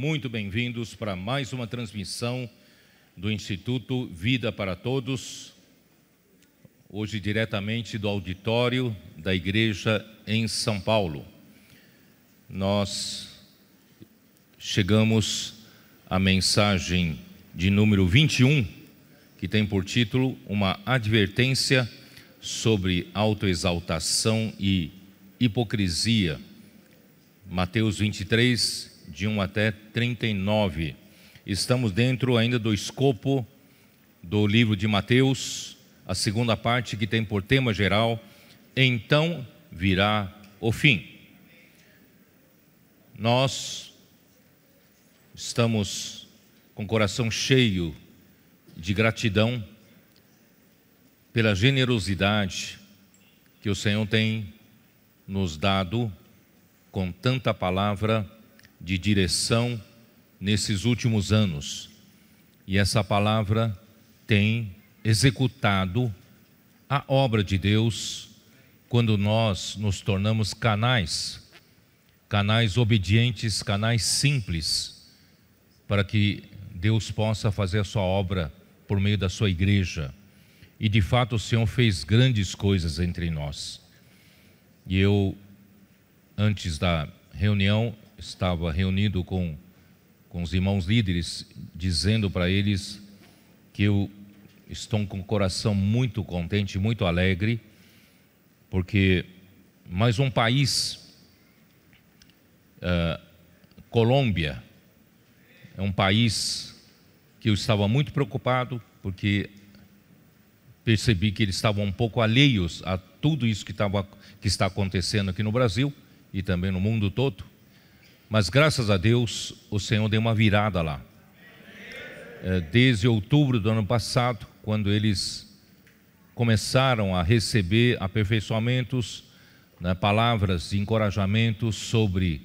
muito bem-vindos para mais uma transmissão do Instituto Vida para Todos, hoje diretamente do auditório da igreja em São Paulo. Nós chegamos à mensagem de número 21, que tem por título uma advertência sobre autoexaltação e hipocrisia. Mateus 23, de 1 até 39. Estamos dentro ainda do escopo do livro de Mateus, a segunda parte, que tem por tema geral, então virá o fim. Nós estamos com o coração cheio de gratidão pela generosidade que o Senhor tem nos dado com tanta palavra de direção nesses últimos anos. E essa palavra tem executado a obra de Deus quando nós nos tornamos canais obedientes, canais simples, para que Deus possa fazer a sua obra por meio da sua igreja. E de fato o Senhor fez grandes coisas entre nós. E eu, antes da reunião, estava reunido com os irmãos líderes, dizendo para eles que eu estou com o coração muito contente, muito alegre, porque mais um país, Colômbia, é um país que eu estava muito preocupado, porque percebi que eles estavam um pouco alheios a tudo isso que está acontecendo aqui no Brasil e também no mundo todo. Mas graças a Deus o Senhor deu uma virada lá. Desde outubro do ano passado, quando eles começaram a receber aperfeiçoamentos, né, palavras de encorajamento sobre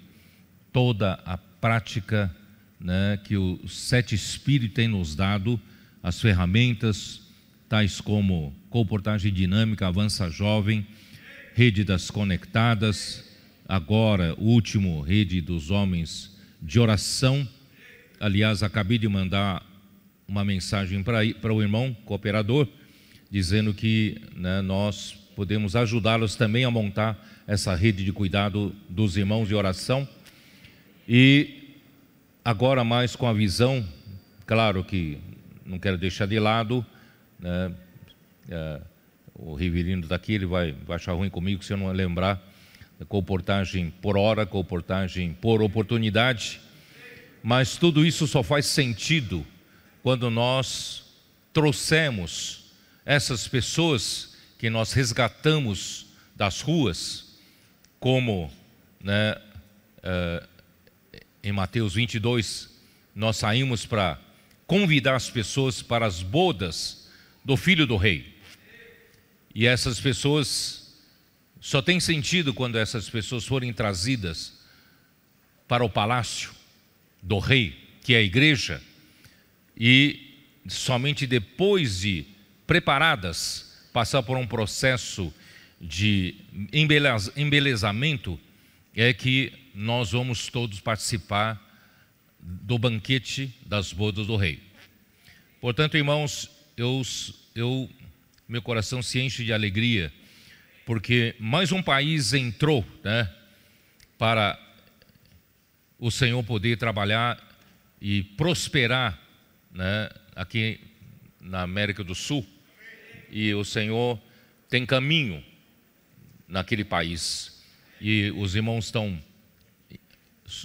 toda a prática, né, que o Sete Espíritos tem nos dado, as ferramentas tais como comportagem dinâmica, Avança Jovem, Rede das Conectadas, agora o último, Rede dos Homens de Oração. Aliás, acabei de mandar uma mensagem para o irmão cooperador, dizendo que, né, nós podemos ajudá-los também a montar essa rede de cuidado dos irmãos de oração. E agora mais com a visão, claro que não quero deixar de lado, né, o Riverino daqui, ele vai achar ruim comigo se eu não lembrar, comportagem por hora, comportagem por oportunidade, mas tudo isso só faz sentido quando nós trouxemos essas pessoas que nós resgatamos das ruas, como, né, em Mateus 22, nós saímos para convidar as pessoas para as bodas do Filho do Rei. E essas pessoas, só tem sentido quando essas pessoas forem trazidas para o palácio do Rei, que é a igreja, e somente depois de preparadas, passar por um processo de embelezamento, é que nós vamos todos participar do banquete das bodas do Rei. Portanto, irmãos, meu coração se enche de alegria, porque mais um país entrou, né, para o Senhor poder trabalhar e prosperar, né, aqui na América do Sul, e o Senhor tem caminho naquele país, e os irmãos estão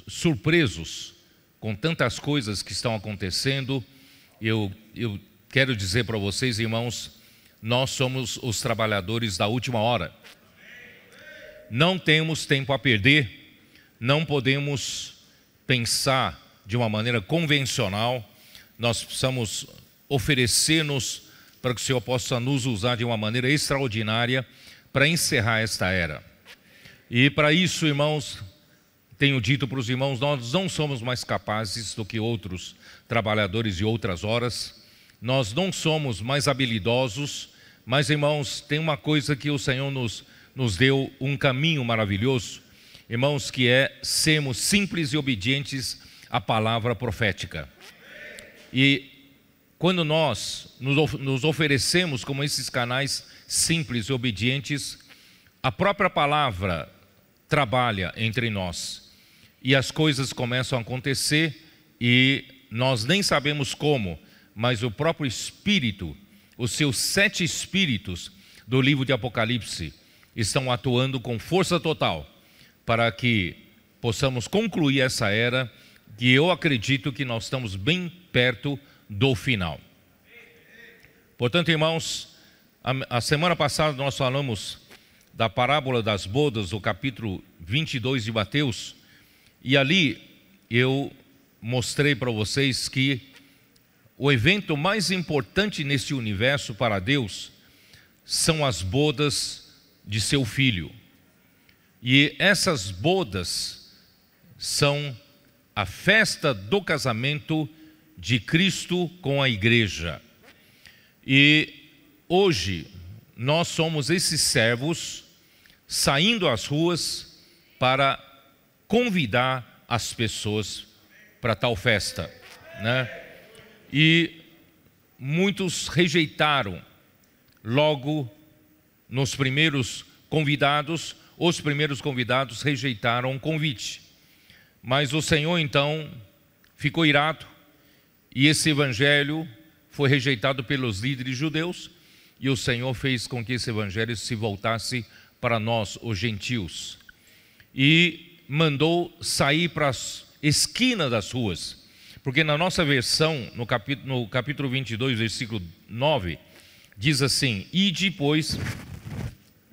surpresos com tantas coisas que estão acontecendo. Eu quero dizer para vocês, irmãos, nós somos os trabalhadores da última hora. Não temos tempo a perder, não podemos pensar de uma maneira convencional, nós precisamos oferecer-nos para que o Senhor possa nos usar de uma maneira extraordinária para encerrar esta era. E para isso, irmãos, tenho dito para os irmãos, nós não somos mais capazes do que outros trabalhadores de outras horas, nós não somos mais habilidosos, mas, irmãos, tem uma coisa que o Senhor nos deu, um caminho maravilhoso, irmãos, que é sermos simples e obedientes a palavra profética. E quando nós nos oferecemos como esses canais simples e obedientes, a própria palavra trabalha entre nós. E as coisas começam a acontecer e nós nem sabemos como, mas o próprio Espírito, os seus 7 espíritos do livro de Apocalipse, estão atuando com força total para que possamos concluir essa era, que eu acredito que nós estamos bem perto do final. Portanto, irmãos, a semana passada nós falamos da parábola das bodas, o capítulo 22 de Mateus, e ali eu mostrei para vocês que o evento mais importante neste universo para Deus são as bodas de seu filho. E essas bodas são a festa do casamento de Cristo com a igreja. E hoje nós somos esses servos saindo às ruas para convidar as pessoas para tal festa, né? E muitos rejeitaram logo nos primeiros convidados, os primeiros convidados rejeitaram o convite. Mas o Senhor então ficou irado e esse evangelho foi rejeitado pelos líderes judeus e o Senhor fez com que esse evangelho se voltasse para nós, os gentios, e mandou sair para as esquinas das ruas, porque na nossa versão, no capítulo 22, versículo 9, diz assim: ide, pois,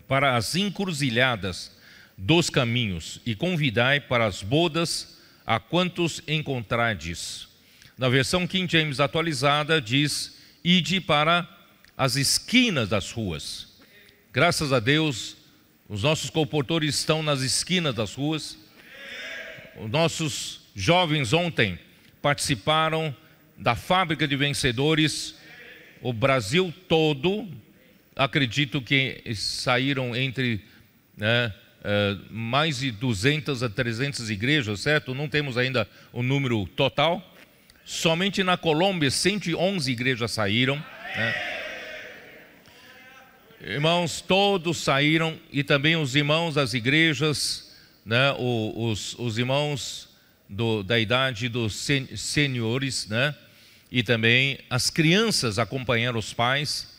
para as encruzilhadas dos caminhos e convidai para as bodas a quantos encontrardes. Na versão King James atualizada diz: ide para as esquinas das ruas. Graças a Deus, os nossos comportores estão nas esquinas das ruas. Os nossos jovens ontem participaram da fábrica de vencedores. O Brasil todo, acredito que saíram entre mais de 200 a 300 igrejas, certo? Não temos ainda o número total. Somente na Colômbia 111 igrejas saíram, né? Irmãos, todos saíram, e também os irmãos das igrejas, né? Os irmãos da idade dos senhores, né? E também as crianças acompanharam os pais,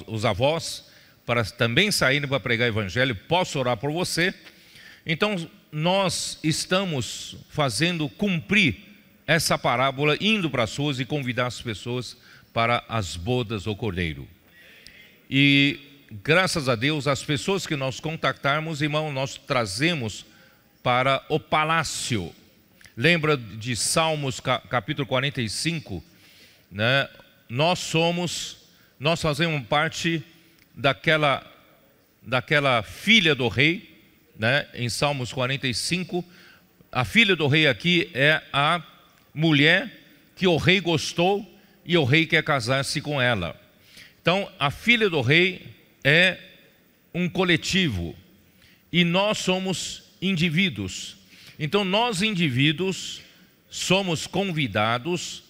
os avós, para também saírem para pregar o evangelho. Posso orar por você? Então, nós estamos fazendo cumprir essa parábola, indo para as ruas e convidar as pessoas para as bodas do Cordeiro. E graças a Deus, as pessoas que nós contactarmos, irmão, nós trazemos para o palácio. Lembra de Salmos capítulo 45, né? Nós fazemos parte daquela filha do rei, né? Em Salmos 45, a filha do rei aqui é a mulher que o rei gostou e o rei quer casar-se com ela. Então, a filha do rei é um coletivo e nós somos indivíduos. Então, nós indivíduos somos convidados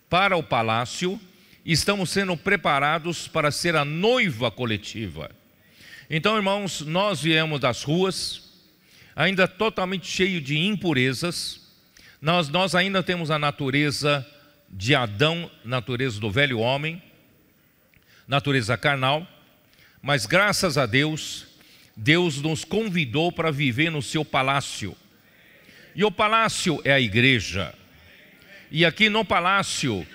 para o palácio e estamos sendo preparados para ser a noiva coletiva. Então, irmãos, nós viemos das ruas, ainda totalmente cheio de impurezas. Nós ainda temos a natureza de Adão, natureza do velho homem, natureza carnal, mas graças a Deus, Deus nos convidou para viver no seu palácio. E o palácio é a igreja. E aqui no palácio,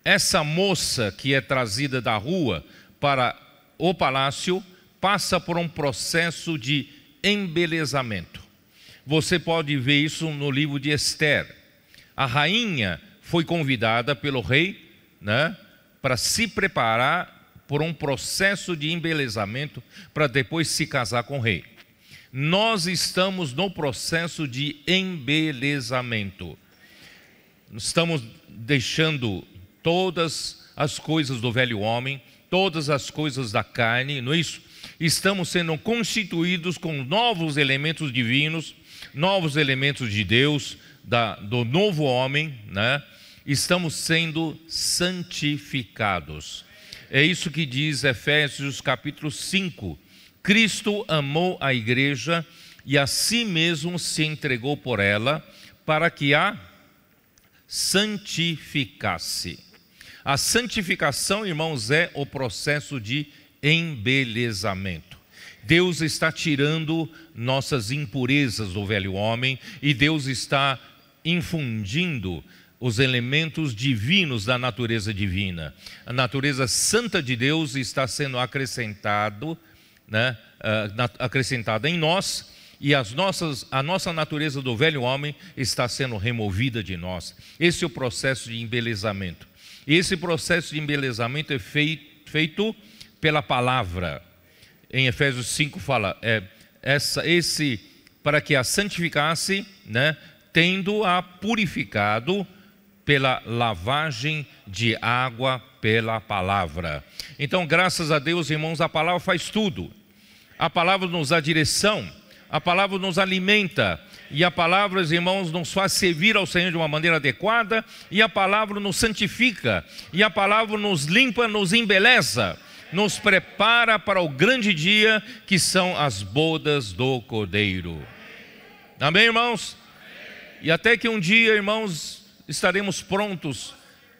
essa moça que é trazida da rua para o palácio passa por um processo de embelezamento. Você pode ver isso no livro de Esther. A rainha foi convidada pelo rei, né, para se preparar por um processo de embelezamento para depois se casar com o rei. Nós estamos no processo de embelezamento. Estamos deixando todas as coisas do velho homem, todas as coisas da carne, não é isso? Estamos sendo constituídos com novos elementos divinos. novos elementos de Deus, do novo homem, né? Estamos sendo santificados. É isso que diz Efésios capítulo 5. Cristo amou a igreja e a si mesmo se entregou por ela, para que a santificasse. A santificação, irmãos, é o processo de embelezamento. Deus está tirando nossas impurezas do velho homem e Deus está infundindo os elementos divinos da natureza divina. A natureza santa de Deus está sendo acrescentada em nós, e a nossa natureza do velho homem está sendo removida de nós. Esse é o processo de embelezamento. E esse processo de embelezamento é feito pela palavra. Em Efésios 5 fala, para que a santificasse, né, tendo-a purificado pela lavagem de água pela palavra. Então, graças a Deus, irmãos, a palavra faz tudo. A palavra nos dá direção, a palavra nos alimenta, e a palavra, irmãos, nos faz servir ao Senhor de uma maneira adequada, e a palavra nos santifica, e a palavra nos limpa, nos embeleza, nos prepara para o grande dia que são as bodas do Cordeiro. Amém, irmãos? E até que um dia, irmãos, estaremos prontos,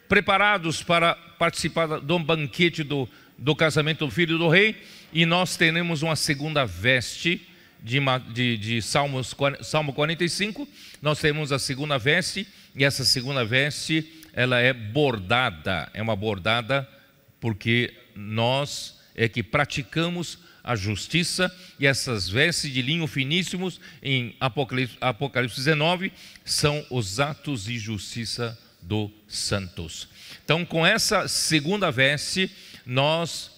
preparados para participar do banquete do casamento do Filho do Rei, e nós teremos uma segunda veste de Salmo 45, nós temos a segunda veste, e essa segunda veste, ela é bordada, é uma bordada porque nós é que praticamos a justiça, e essas vestes de linho finíssimos em Apocalipse 19 são os atos de justiça dos santos. Então, com essa segunda veste, nós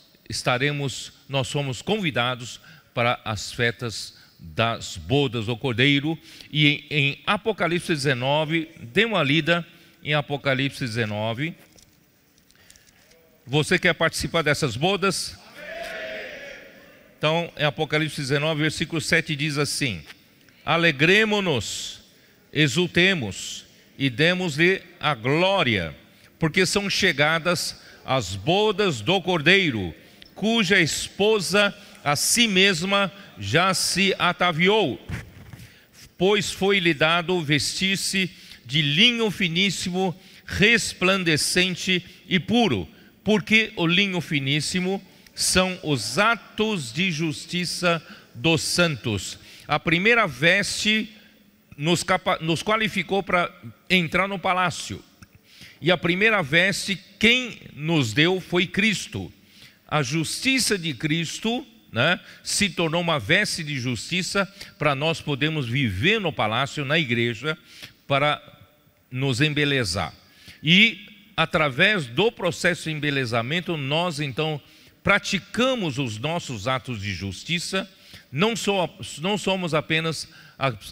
somos convidados para as festas das bodas do Cordeiro. E em Apocalipse 19, dê uma lida em Apocalipse 19. Você quer participar dessas bodas? Então, em Apocalipse 19, versículo 7 diz assim: alegremo-nos, exultemos e demos-lhe a glória, porque são chegadas as bodas do Cordeiro, cuja esposa a si mesma já se ataviou, pois foi-lhe dado vestir-se de linho finíssimo, resplandecente e puro, porque o linho finíssimo são os atos de justiça dos santos. A primeira veste nos qualificou para entrar no palácio, e a primeira veste quem nos deu foi Cristo. A justiça de Cristo, né, se tornou uma veste de justiça para nós podermos viver no palácio, na igreja, para nos embelezar. E através do processo de embelezamento, nós então praticamos os nossos atos de justiça. Não somos apenas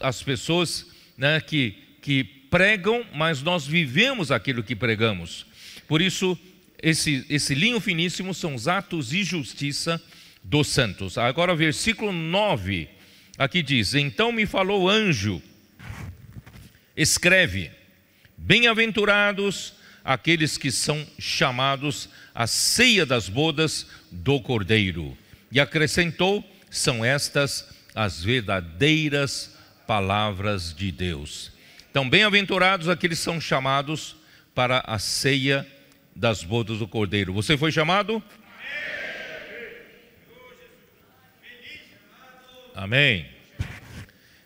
as pessoas, né, que pregam, mas nós vivemos aquilo que pregamos. Por isso, esse linho finíssimo são os atos de justiça dos santos. Agora, versículo 9, aqui diz: então me falou o anjo, escreve, bem-aventurados aqueles que são chamados à ceia das bodas do Cordeiro. E acrescentou: são estas as verdadeiras palavras de Deus. Então, bem-aventurados aqueles que são chamados para a ceia das bodas do Cordeiro. Você foi chamado? Amém.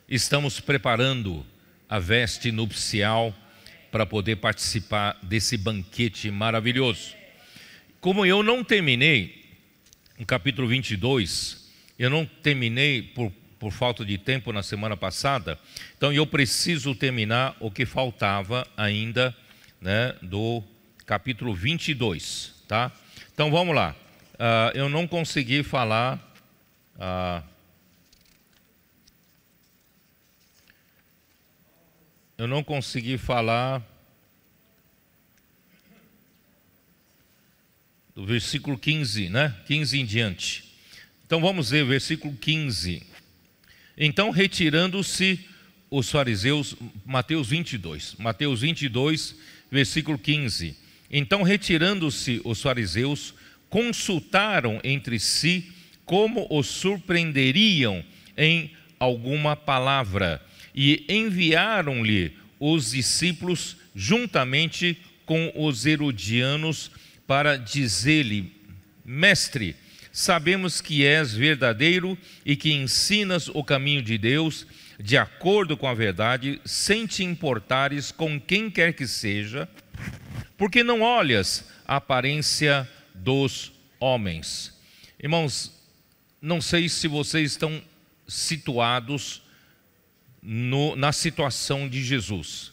Estamos preparando a veste nupcial para poder participar desse banquete maravilhoso. Como eu não terminei o capítulo 22, eu não terminei por falta de tempo na semana passada, então eu preciso terminar o que faltava ainda, né, do capítulo 22, tá? Então vamos lá. Eu não consegui falar do versículo 15, né? 15 em diante. Então vamos ver, versículo 15. Então, retirando-se os fariseus, Mateus 22, versículo 15. Então, retirando-se os fariseus, consultaram entre si como os surpreenderiam em alguma palavra, e enviaram-lhe os discípulos juntamente com os herodianos para dizer-lhe: Mestre, sabemos que és verdadeiro e que ensinas o caminho de Deus de acordo com a verdade, sem te importares com quem quer que seja, porque não olhas a aparência dos homens. Irmãos, não sei se vocês estão situados na situação de Jesus.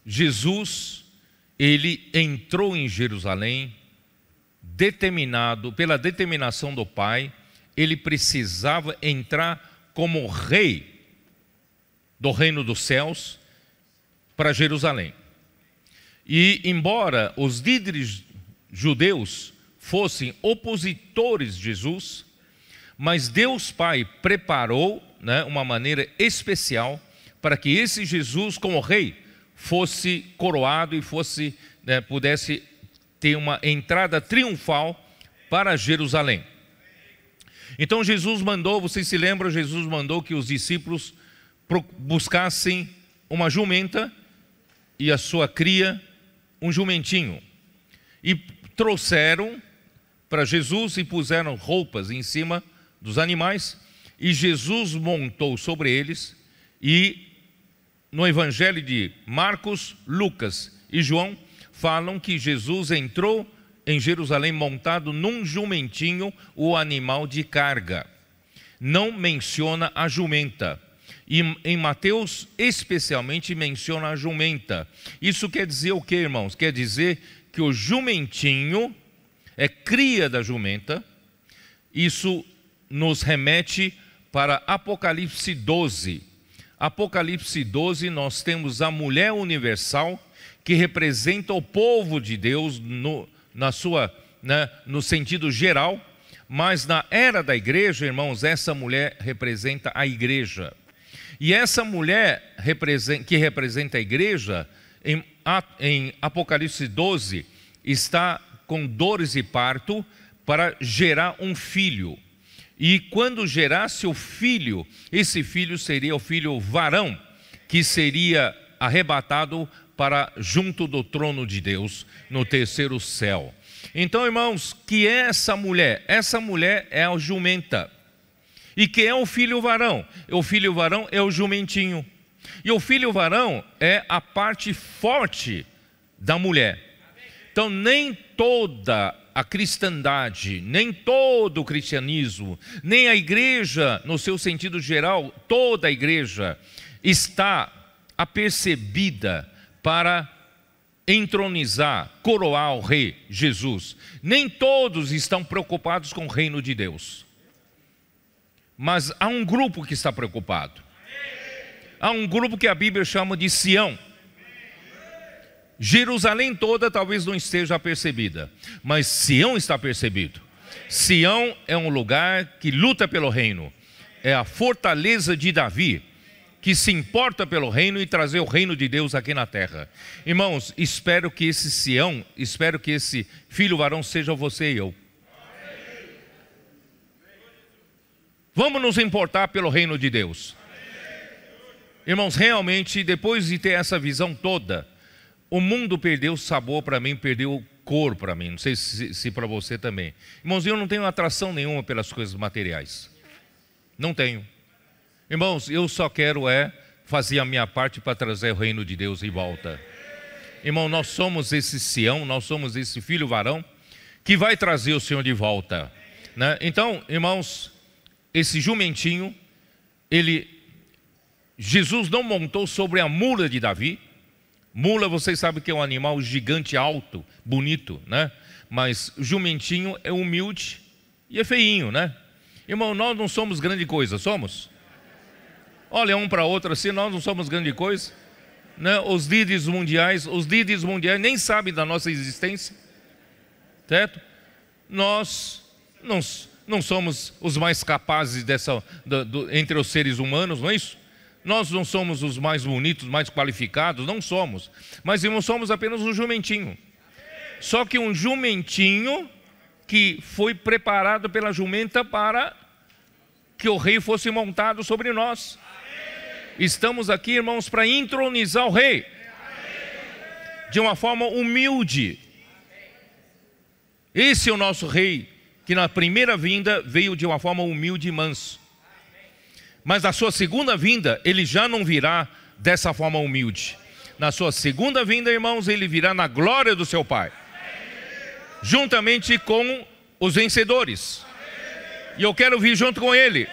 Jesus, ele entrou em Jerusalém, pela determinação do Pai, ele precisava entrar como rei do reino dos céus para Jerusalém. E embora os líderes judeus fossem opositores de Jesus, mas Deus Pai preparou, uma maneira especial para que esse Jesus como rei fosse coroado e pudesse ter uma entrada triunfal para Jerusalém. Então Jesus mandou, vocês se lembram, Jesus mandou que os discípulos buscassem uma jumenta e a sua cria, um jumentinho. E trouxeram para Jesus e puseram roupas em cima dos animais, e Jesus montou sobre eles. E no Evangelho de Marcos, Lucas e João falam que Jesus entrou em Jerusalém montado num jumentinho, o animal de carga. Não menciona a jumenta. E em Mateus especialmente menciona a jumenta. Isso quer dizer o que, irmãos? Quer dizer que o jumentinho é cria da jumenta. Isso nos remete para Apocalipse 12. Apocalipse 12, nós temos a mulher universal, que representa o povo de Deus no sentido geral, mas na era da igreja, irmãos, essa mulher representa a igreja. E essa mulher que representa a igreja, em Apocalipse 12, está com dores de parto para gerar um filho. E quando gerasse o filho, esse filho seria o filho varão, que seria arrebatado para junto do trono de Deus, no terceiro céu. Então, irmãos, que é essa mulher? Essa mulher é a jumenta. E quem é o filho varão? O filho varão é o jumentinho. E o filho varão é a parte forte da mulher. Então, nem toda a cristandade, nem todo o cristianismo, nem a igreja, no seu sentido geral, toda a igreja está apercebida para entronizar, coroar o rei Jesus. Nem todos estão preocupados com o reino de Deus. Mas há um grupo que está preocupado. Há um grupo que a Bíblia chama de Sião. Jerusalém toda talvez não esteja apercebida, mas Sião está percebido. Sião é um lugar que luta pelo reino. É a fortaleza de Davi, que se importa pelo reino e trazer o reino de Deus aqui na terra. Irmãos, espero que esse Sião, espero que esse filho varão seja você e eu. Vamos nos importar pelo reino de Deus. Irmãos, realmente, depois de ter essa visão toda, o mundo perdeu sabor para mim, perdeu cor para mim. Não sei se para você também. Irmãos, eu não tenho atração nenhuma pelas coisas materiais. Não tenho. Irmãos, eu só quero fazer a minha parte para trazer o reino de Deus em volta. Irmão, nós somos esse Sião, nós somos esse filho varão que vai trazer o Senhor de volta, né? Então, irmãos, esse jumentinho, Jesus não montou sobre a mula de Davi. Mula, vocês sabem que é um animal gigante, alto, bonito, né? Mas o jumentinho é humilde e é feinho, né? Irmão, nós não somos grande coisa, somos? Olha um para outro assim, nós não somos grande coisa, né? Os líderes mundiais nem sabem da nossa existência, certo? Nós não somos os mais capazes entre os seres humanos, não é isso? Nós não somos os mais bonitos, mais qualificados, não somos. Mas, irmãos, somos apenas um jumentinho. Só que um jumentinho que foi preparado pela jumenta para que o rei fosse montado sobre nós. Estamos aqui, irmãos, para entronizar o rei. De uma forma humilde. Esse é o nosso rei, que na primeira vinda veio de uma forma humilde e manso. Mas na sua segunda vinda, ele já não virá dessa forma humilde. Na sua segunda vinda, irmãos, ele virá na glória do seu Pai, juntamente com os vencedores. E eu quero vir junto com ele.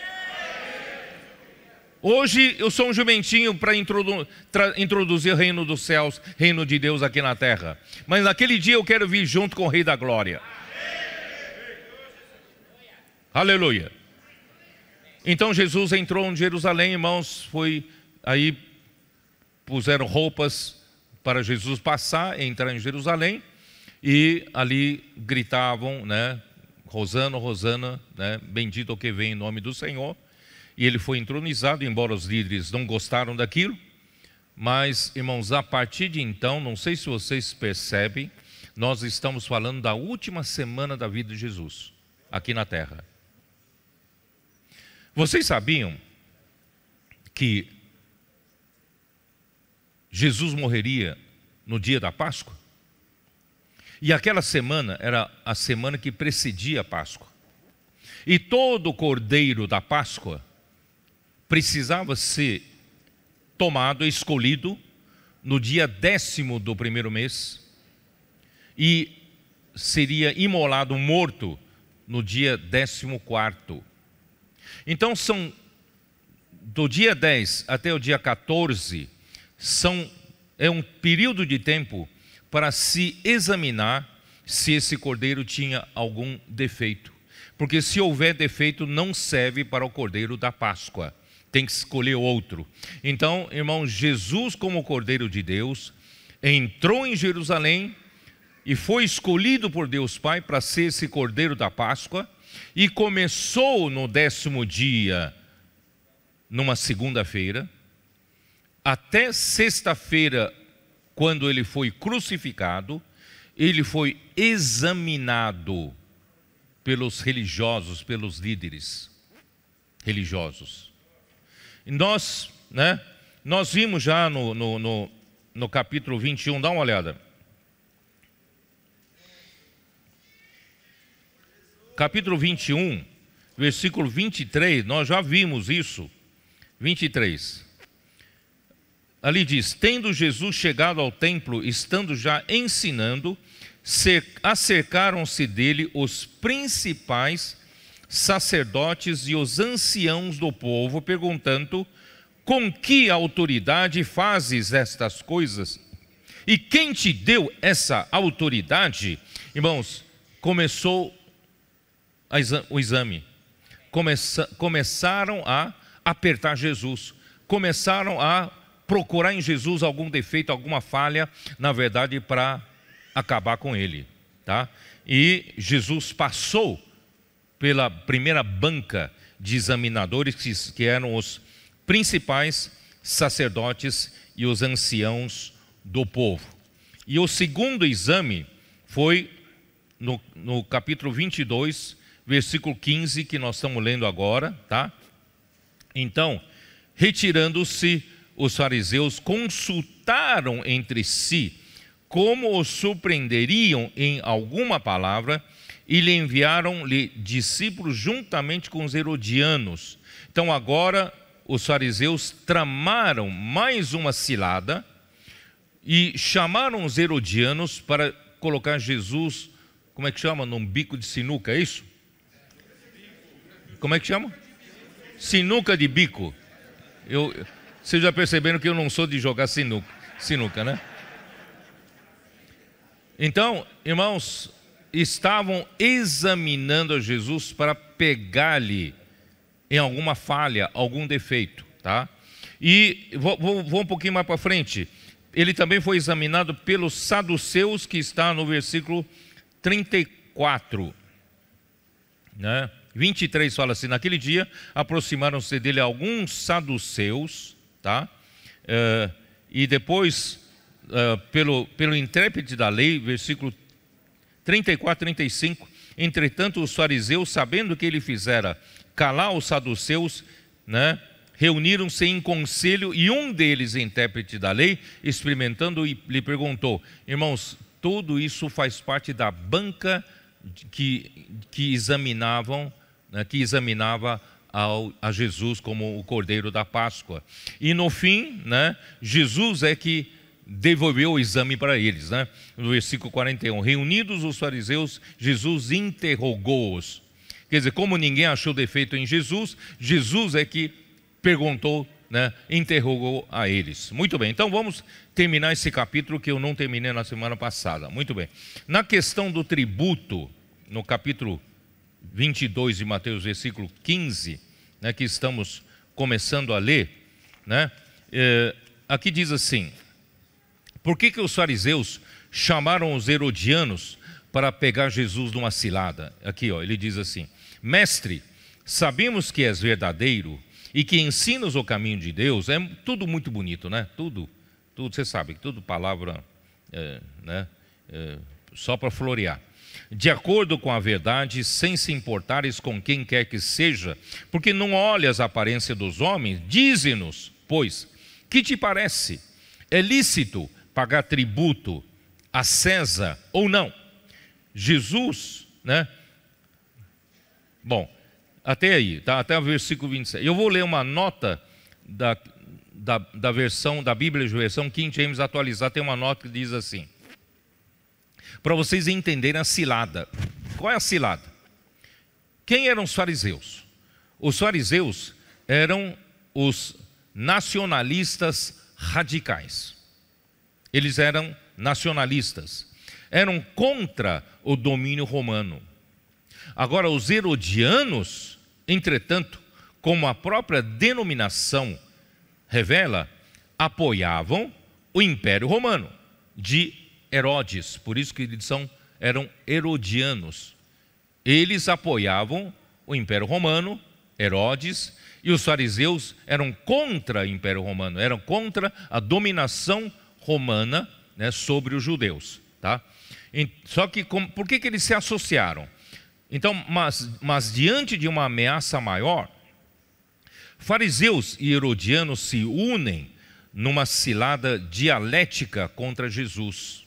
Hoje eu sou um jumentinho para introduzir o reino dos céus, reino de Deus aqui na terra. Mas naquele dia eu quero vir junto com o Rei da Glória. Aleluia. Então Jesus entrou em Jerusalém, irmãos, aí puseram roupas para Jesus passar, entrar em Jerusalém, e ali gritavam, né, Hosana, Hosana, né, bendito o que vem em nome do Senhor. E ele foi entronizado, embora os líderes não gostaram daquilo. Mas, irmãos, a partir de então, não sei se vocês percebem, nós estamos falando da última semana da vida de Jesus, aqui na terra. Vocês sabiam que Jesus morreria no dia da Páscoa? E aquela semana era a semana que precedia a Páscoa. E todo o cordeiro da Páscoa precisava ser tomado, escolhido no dia 10º do primeiro mês e seria imolado, morto no dia 14º. Então são do dia 10 até o dia 14 é um período de tempo para se examinar se esse cordeiro tinha algum defeito. Porque se houver defeito, não serve para o cordeiro da Páscoa. Tem que escolher outro. Então, irmão, Jesus como Cordeiro de Deus entrou em Jerusalém e foi escolhido por Deus Pai para ser esse Cordeiro da Páscoa, e começou no 10º dia, numa segunda-feira, até sexta-feira, quando ele foi crucificado, ele foi examinado pelos religiosos, pelos líderes religiosos. E nós vimos já no capítulo 21, dá uma olhada. Capítulo 21, versículo 23, nós já vimos isso. 23. Ali diz: tendo Jesus chegado ao templo, estando já ensinando, acercaram-se dele os principais sacerdotes e os anciãos do povo, perguntando: com que autoridade fazes estas coisas? E quem te deu essa autoridade? Irmãos, começou o exame. Começaram a apertar Jesus. Começaram a procurar em Jesus algum defeito, alguma falha, na verdade, para acabar com ele, tá? E Jesus passou pela primeira banca de examinadores, que eram os principais sacerdotes e os anciãos do povo. E o segundo exame foi no capítulo 22, versículo 15, que nós estamos lendo agora, tá? Então, retirando-se, os fariseus consultaram entre si como o surpreenderiam em alguma palavra, e lhe enviaram-lhe discípulos juntamente com os herodianos. Então agora os fariseus tramaram mais uma cilada e chamaram os herodianos para colocar Jesus, como é que chama? Num bico de sinuca, é isso? Como é que chama? Sinuca de bico. Vocês já perceberam que eu não sou de jogar sinuca, né? Então, irmãos, estavam examinando a Jesus para pegar-lhe em alguma falha, algum defeito, tá? E vou um pouquinho mais para frente. Ele também foi examinado pelos saduceus, que está no versículo 34, né? 23 fala assim: naquele dia aproximaram-se dele alguns saduceus, tá? E depois, pelo intérprete da lei, versículo 34, 35, entretanto os fariseus, sabendo que ele fizera calar os saduceus, né, reuniram-se em conselho, e um deles, intérprete da lei, experimentando, lhe perguntou: irmãos, tudo isso faz parte da banca que examinava a Jesus como o Cordeiro da Páscoa. E no fim, né, Jesus é que devolveu o exame para eles, né? No versículo 41, reunidos os fariseus, Jesus interrogou-os. Quer dizer, como ninguém achou defeito em Jesus, Jesus é que perguntou, né, interrogou a eles. Muito bem, então vamos terminar esse capítulo que eu não terminei na semana passada. Muito bem. Na questão do tributo, no capítulo 22 de Mateus, versículo 15, né, que estamos começando a ler, né, aqui diz assim: por que os fariseus chamaram os herodianos para pegar Jesus numa cilada? Aqui, ó, ele diz assim: mestre, sabemos que és verdadeiro e que ensinas o caminho de Deus. É tudo muito bonito, né? Tudo, você sabe, tudo palavra, só para florear. De acordo com a verdade, sem se importares com quem quer que seja, porque não olhas a aparência dos homens. Dize-nos, pois, que te parece? É lícito pagar tributo a César ou não? Jesus, né? Bom, até aí, tá? Até o versículo 27. Eu vou ler uma nota da versão, da Bíblia de versão King James atualizada, tem uma nota que diz assim, para vocês entenderem a cilada. Qual é a cilada? Quem eram os fariseus? Os fariseus eram os nacionalistas radicais. Eles eram nacionalistas, eram contra o domínio romano. Agora, os herodianos, entretanto, como a própria denominação revela, apoiavam o Império Romano de Herodes. Por isso que eles eram herodianos. Eles apoiavam o Império Romano, Herodes, e os fariseus eram contra o Império Romano, eram contra a dominação romana, né, sobre os judeus, tá? Só que por que eles se associaram? Então, mas diante de uma ameaça maior, fariseus e herodianos se unem numa cilada dialética contra Jesus,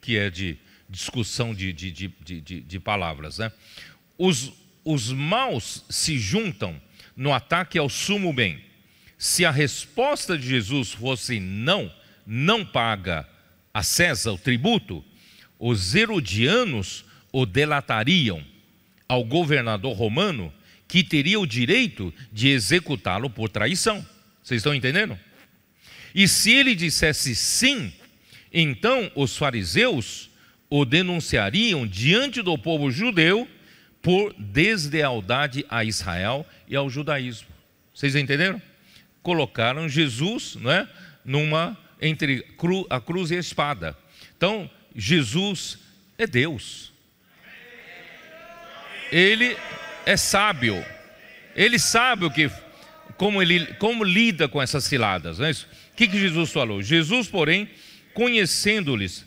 que é de discussão de palavras, né? Os maus se juntam no ataque ao sumo bem. Se a resposta de Jesus fosse não paga a César o tributo, os herodianos o delatariam ao governador romano, que teria o direito de executá-lo por traição. Vocês estão entendendo? E se ele dissesse sim, então os fariseus o denunciariam diante do povo judeu por deslealdade a Israel e ao judaísmo. Vocês entenderam? Colocaram Jesus, né, entre a cruz e a espada. Então, Jesus é Deus. Ele é sábio. Ele sabe como lida com essas ciladas, não é isso? O que Jesus falou? Jesus, porém, conhecendo-lhes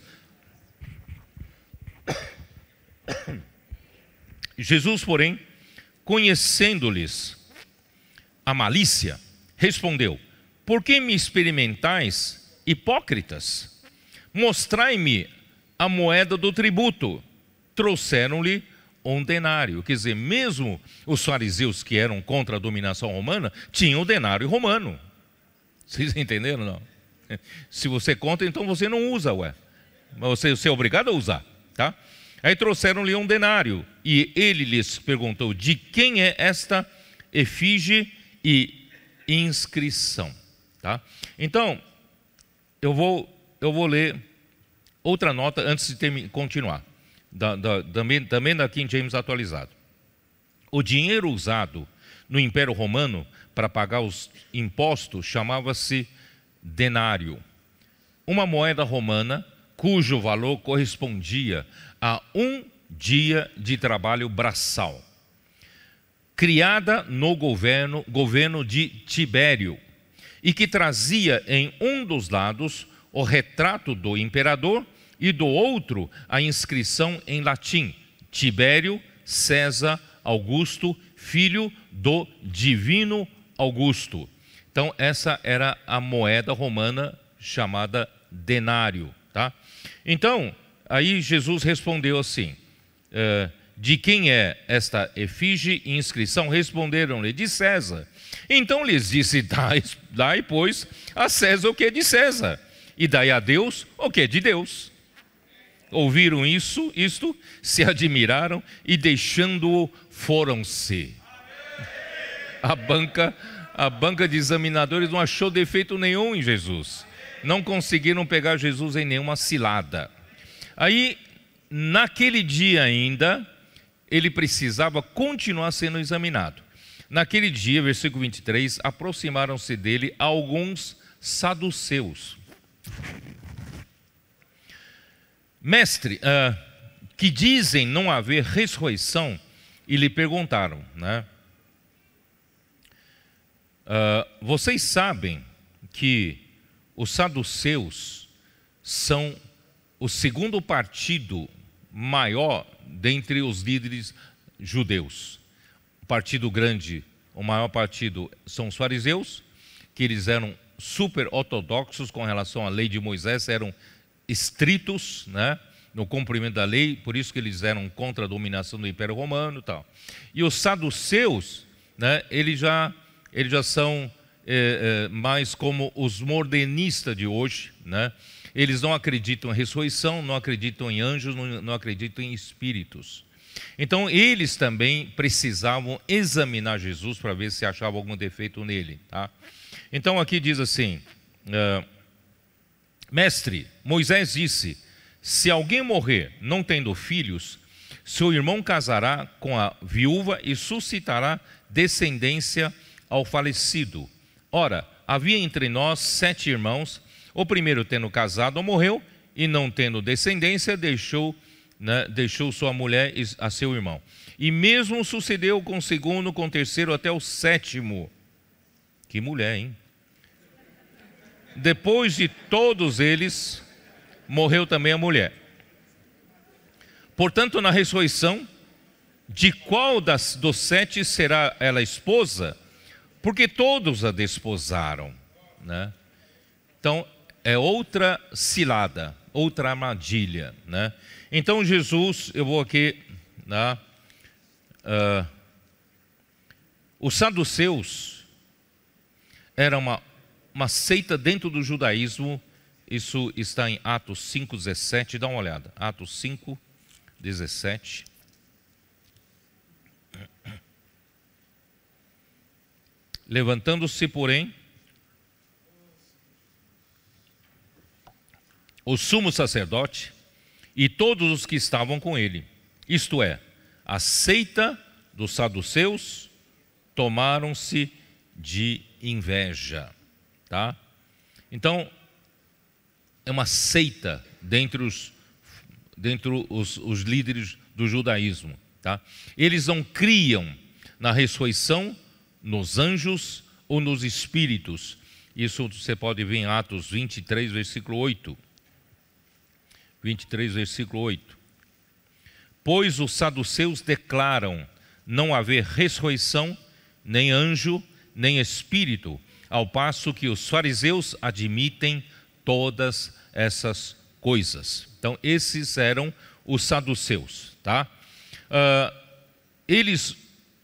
a malícia, respondeu: por que me experimentais, hipócritas? Mostrai-me a moeda do tributo. Trouxeram-lhe um denário. Quer dizer, mesmo os fariseus que eram contra a dominação romana tinham o denário romano. Vocês entenderam, não? Se você conta, então você não usa, mas você é obrigado a usar, tá? Aí trouxeram-lhe um denário, e ele lhes perguntou: de quem é esta efígie e inscrição? Tá? Então, eu vou ler outra nota antes de continuar, também da King James atualizado. O dinheiro usado no Império Romano para pagar os impostos chamava-se denário, uma moeda romana cujo valor correspondia a um dia de trabalho braçal, criada no governo de Tibério, e que trazia em um dos lados o retrato do imperador e do outro a inscrição em latim: Tibério César Augusto, filho do divino Augusto. Então essa era a moeda romana chamada denário, tá? Então aí Jesus respondeu assim: de quem é esta efígie e inscrição? Responderam-lhe: de César. Então lhes disse: dai, pois, a César o que é de César, e dai a Deus o que é de Deus. Ouviram isto, se admiraram e, deixando-o, foram-se. A banca de examinadores não achou defeito nenhum em Jesus. Não conseguiram pegar Jesus em nenhuma cilada. Aí, naquele dia ainda, ele precisava continuar sendo examinado. Naquele dia, versículo 23, aproximaram-se dele alguns saduceus. Mestre, que dizem não haver ressurreição, e lhe perguntaram, né? Vocês sabem que os saduceus são o segundo partido maior dentre os líderes judeus. O partido grande, o maior partido, são os fariseus, que eles eram super ortodoxos com relação à lei de Moisés, eram estritos, né, no cumprimento da lei, por isso que eles eram contra a dominação do Império Romano e tal. E os saduceus, né, eles já são mais como os modernistas de hoje, né? Eles não acreditam em ressurreição, não acreditam em anjos, não acreditam em espíritos. Então eles também precisavam examinar Jesus para ver se achava algum defeito nele, tá? Então aqui diz assim: mestre, Moisés disse: se alguém morrer não tendo filhos, seu irmão casará com a viúva e suscitará descendência ao falecido. Ora, havia entre nós 7 irmãos. O primeiro, tendo casado, morreu, e não tendo descendência, deixou sua mulher a seu irmão. E mesmo sucedeu com o segundo, com o terceiro, até o 7º. Que mulher, hein? Depois de todos eles, morreu também a mulher. Portanto, na ressurreição, de qual dos 7 será ela esposa? Porque todos a desposaram, né? Então, é outra cilada, outra armadilha, né? Então Jesus, eu vou aqui, né? Os saduceus era uma seita dentro do judaísmo. Isso está em Atos 5:17, dá uma olhada, Atos 5:17. Levantando-se, porém, o sumo sacerdote e todos os que estavam com ele, isto é, a seita dos saduceus, tomaram-se de inveja, tá? Então, é uma seita dentre os líderes do judaísmo, tá? Eles não criam na ressurreição, nos anjos ou nos espíritos. Isso você pode ver em Atos 23, versículo 8. 23, versículo 8. Pois os saduceus declaram não haver ressurreição, nem anjo, nem espírito, ao passo que os fariseus admitem todas essas coisas. Então, esses eram os saduceus, tá? Eles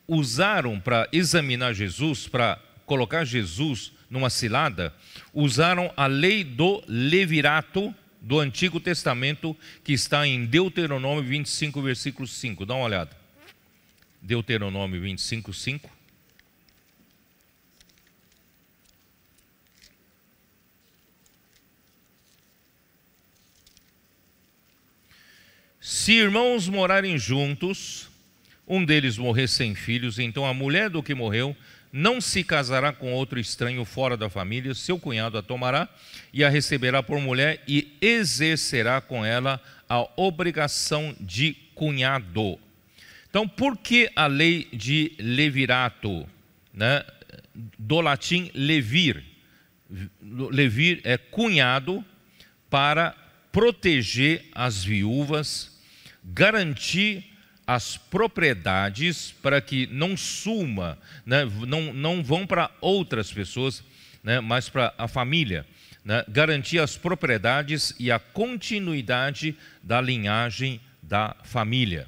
usaram para examinar Jesus, para colocar Jesus numa cilada, usaram a lei do levirato do Antigo Testamento, que está em Deuteronômio 25, versículo 5. Dá uma olhada. Deuteronômio 25, 5. Se irmãos morarem juntos, um deles morrer sem filhos, então a mulher do que morreu não se casará com outro estranho fora da família, seu cunhado a tomará e a receberá por mulher e exercerá com ela a obrigação de cunhado. Então, por que a lei de levirato, né? Do latim levir, Levi é cunhado para proteger as viúvas, garantir as propriedades para que não suma, né, não vão para outras pessoas, né, mas para a família, né, garantir as propriedades e a continuidade da linhagem da família.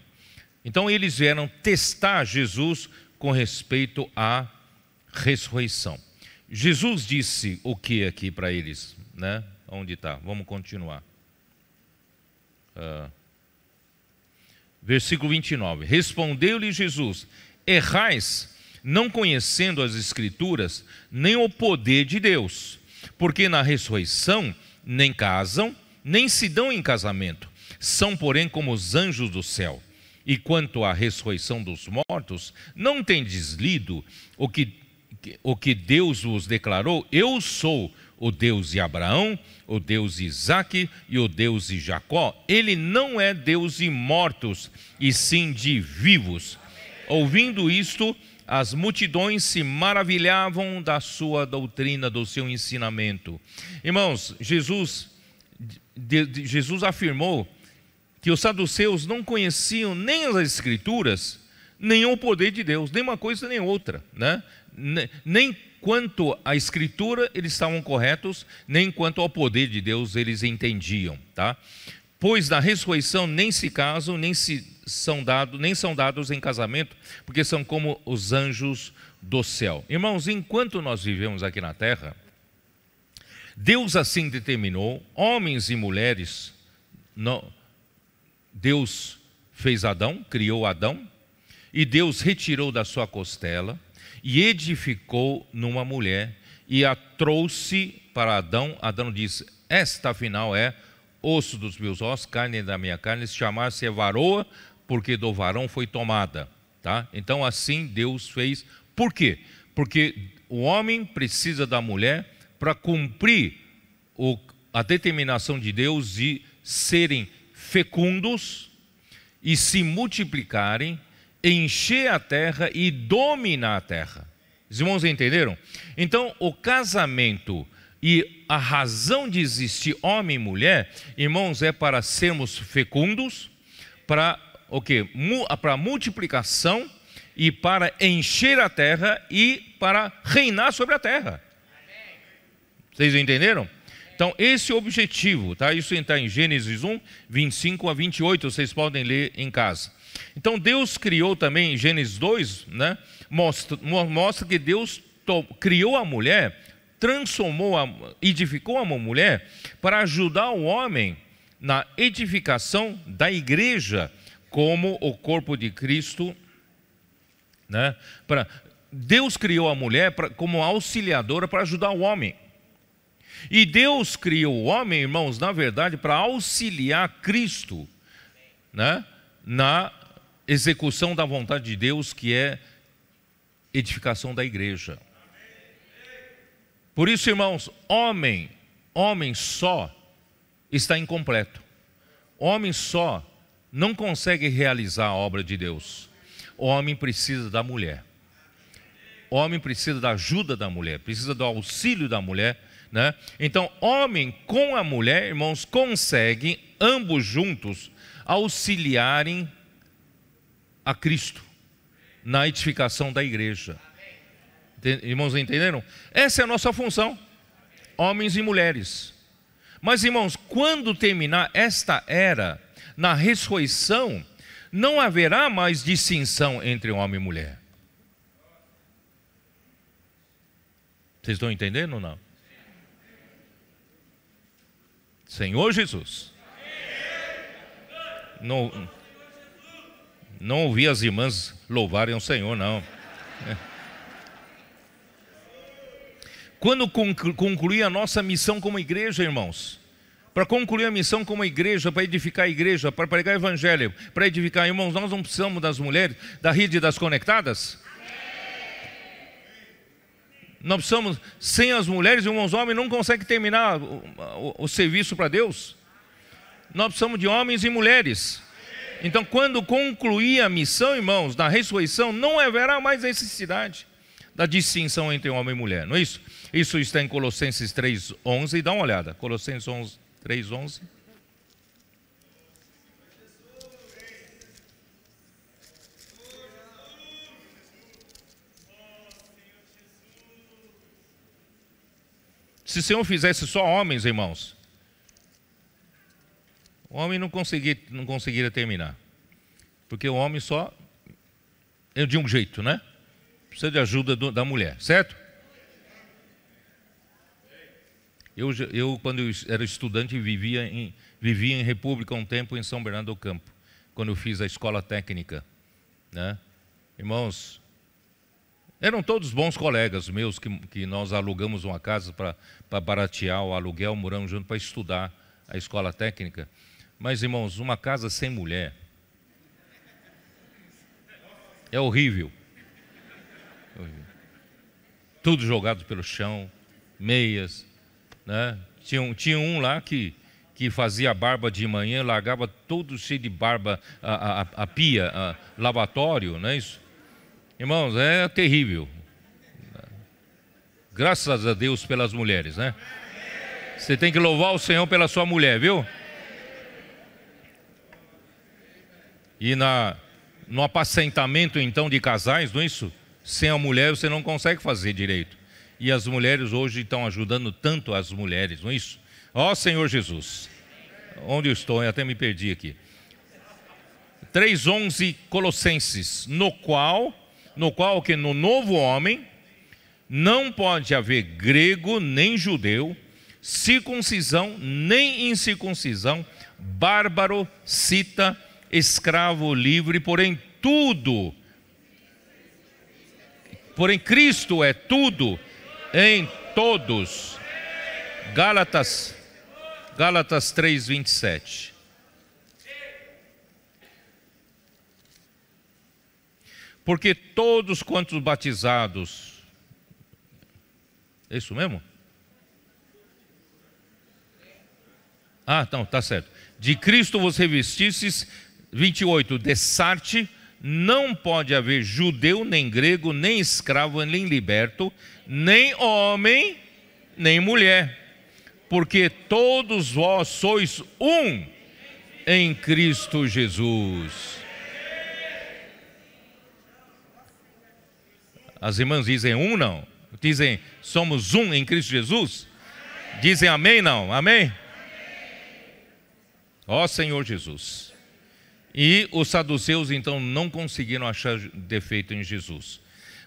Então eles vieram testar Jesus com respeito à ressurreição. Jesus disse o que aqui para eles, né? Onde está? Vamos continuar. Versículo 29. Respondeu-lhe Jesus: errais, não conhecendo as Escrituras, nem o poder de Deus, porque na ressurreição nem casam, nem se dão em casamento, são porém como os anjos do céu. E quanto à ressurreição dos mortos, não tendes lido o que Deus vos declarou? Eu sou o Deus de Abraão, o Deus de Isaque e o Deus de Jacó. Ele não é Deus de mortos, e sim de vivos. Ouvindo isto, as multidões se maravilhavam da sua doutrina, do seu ensinamento. Irmãos, Jesus afirmou que os saduceus não conheciam nem as Escrituras, nem o poder de Deus, nem uma coisa nem outra, né? Nem quanto à Escritura eles estavam corretos, nem quanto ao poder de Deus eles entendiam, tá? Pois na ressurreição nem se casam, nem são dados em casamento, porque são como os anjos do céu. Irmãos, enquanto nós vivemos aqui na terra, Deus assim determinou, homens e mulheres. Deus fez Adão, criou Adão, e Deus retirou da sua costela e edificou numa mulher e a trouxe para Adão. Adão disse: esta afinal é osso dos meus ossos, carne da minha carne, se chamar-se varoa, porque do varão foi tomada, tá? Então assim Deus fez. Por quê? Porque o homem precisa da mulher para cumprir a determinação de Deus de serem fecundos e se multiplicarem, encher a terra e dominar a terra. Os irmãos entenderam? Então, o casamento e a razão de existir homem e mulher, irmãos, é para sermos fecundos, para o quê? Para multiplicação e para encher a terra e para reinar sobre a terra. Vocês entenderam? Então, esse é o objetivo, tá? Isso está em Gênesis 1, 25 a 28, vocês podem ler em casa. Então, Deus criou também, em Gênesis 2, né? Mostra que Deus criou a mulher, edificou a mulher para ajudar o homem na edificação da igreja, como o corpo de Cristo, né? Deus criou a mulher como auxiliadora para ajudar o homem. E Deus criou o homem, irmãos, na verdade, para auxiliar Cristo, né, na execução da vontade de Deus, que é edificação da igreja. Por isso, irmãos, homem só está incompleto. Homem só não consegue realizar a obra de Deus. O homem precisa da mulher. O homem precisa da ajuda da mulher, precisa do auxílio da mulher, né? Então, homem com a mulher, irmãos, conseguem, ambos juntos, auxiliarem a Cristo na edificação da igreja. Irmãos, entenderam? Essa é a nossa função, homens e mulheres. Mas, irmãos, quando terminar esta era, na ressurreição, não haverá mais distinção entre homem e mulher. Vocês estão entendendo ou não? Senhor Jesus. Não ouvi as irmãs louvarem o Senhor, não. Quando concluir a nossa missão como igreja, irmãos, para concluir a missão como igreja, para edificar a igreja, para pregar o evangelho, para edificar, irmãos, nós não precisamos das mulheres da rede das conectadas? Nós precisamos, sem as mulheres, irmãos, homens não conseguem terminar o serviço para Deus. Nós precisamos de homens e mulheres. Então, quando concluir a missão, irmãos, na ressurreição, não haverá mais necessidade da distinção entre homem e mulher, não é isso? Isso está em Colossenses 3:11, dá uma olhada, Colossenses 3:11. Se o Senhor fizesse só homens, irmãos, o homem não conseguiria terminar. Porque o homem só é de um jeito, né? Precisa de ajuda da mulher, certo? Eu quando eu era estudante, vivia em República um tempo em São Bernardo do Campo, quando eu fiz a escola técnica, né? Irmãos, eram todos bons colegas meus, que nós alugamos uma casa para baratear o aluguel, moramos juntos para estudar a escola técnica. Mas, irmãos, uma casa sem mulher é horrível. Tudo jogado pelo chão, meias, né? Tinha um lá que fazia barba de manhã, largava todo cheio de barba, a pia, lavatório, não é isso? Irmãos, é terrível. Graças a Deus pelas mulheres, né? Você tem que louvar o Senhor pela sua mulher, viu? E no apacentamento, então, de casais, não é isso? Sem a mulher você não consegue fazer direito. E as mulheres hoje estão ajudando tanto as mulheres, não é isso? Ó Senhor Jesus, onde eu estou? Eu até me perdi aqui. 3:11 Colossenses, no qual que no novo homem não pode haver grego nem judeu, circuncisão nem incircuncisão, bárbaro, cita, escravo, livre, porém Cristo é tudo em todos. Gálatas 3:27. Porque todos quantos batizados, é isso mesmo? Então, tá certo. De Cristo vos revestistes, 28, dessarte, não pode haver judeu, nem grego, nem escravo, nem liberto, nem homem, nem mulher, porque todos vós sois um em Cristo Jesus. As irmãs dizem um, não? Dizem somos um em Cristo Jesus? Dizem amém, não? Amém? Ó Senhor Jesus. E os saduceus então não conseguiram achar defeito em Jesus.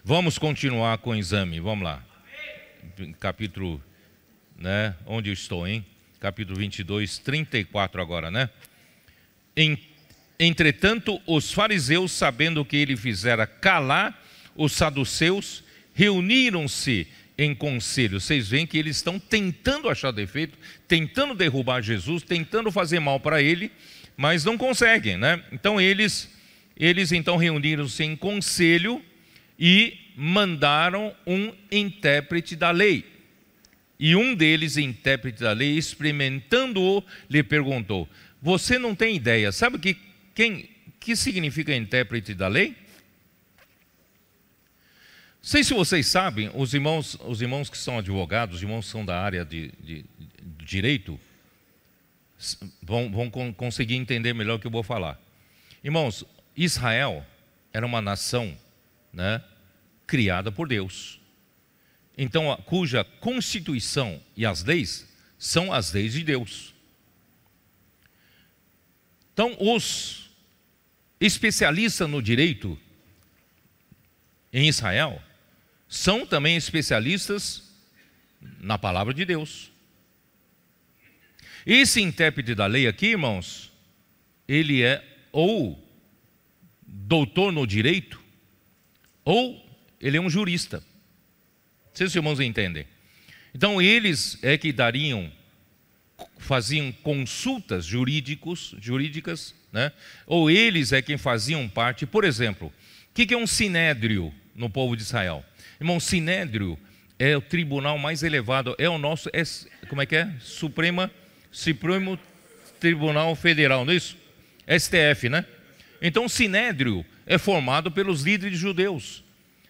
Vamos continuar com o exame, vamos lá. Capítulo, né? Onde eu estou, hein? Capítulo 22, 34 agora, né? Entretanto, os fariseus, sabendo que ele fizera calar os saduceus, reuniram-se em conselho. Vocês veem que eles estão tentando achar defeito, tentando derrubar Jesus, tentando fazer mal para ele, mas não conseguem, né? Então eles então reuniram-se em conselho e mandaram um intérprete da lei. E um deles, intérprete da lei, experimentando-o, lhe perguntou: você não tem ideia, sabe que significa intérprete da lei? Não sei se vocês sabem, os irmãos que são advogados, os irmãos que são da área de direito, vão conseguir entender melhor o que eu vou falar. Irmãos, Israel era uma nação, né, criada por Deus. Então, cuja constituição e as leis são as leis de Deus. Então, os especialistas no direito em Israel são também especialistas na palavra de Deus. Esse intérprete da lei aqui, irmãos, ele é ou doutor no direito, ou ele é um jurista. Não sei se os irmãos entendem. Então eles é que faziam consultas jurídicas, né? Ou eles é quem faziam parte. Por exemplo, o que é um sinédrio no povo de Israel? Irmão, sinédrio é o tribunal mais elevado, é o nosso, como é que é? Supremo Tribunal Federal, não é isso? STF, né? Então o sinédrio é formado pelos líderes judeus.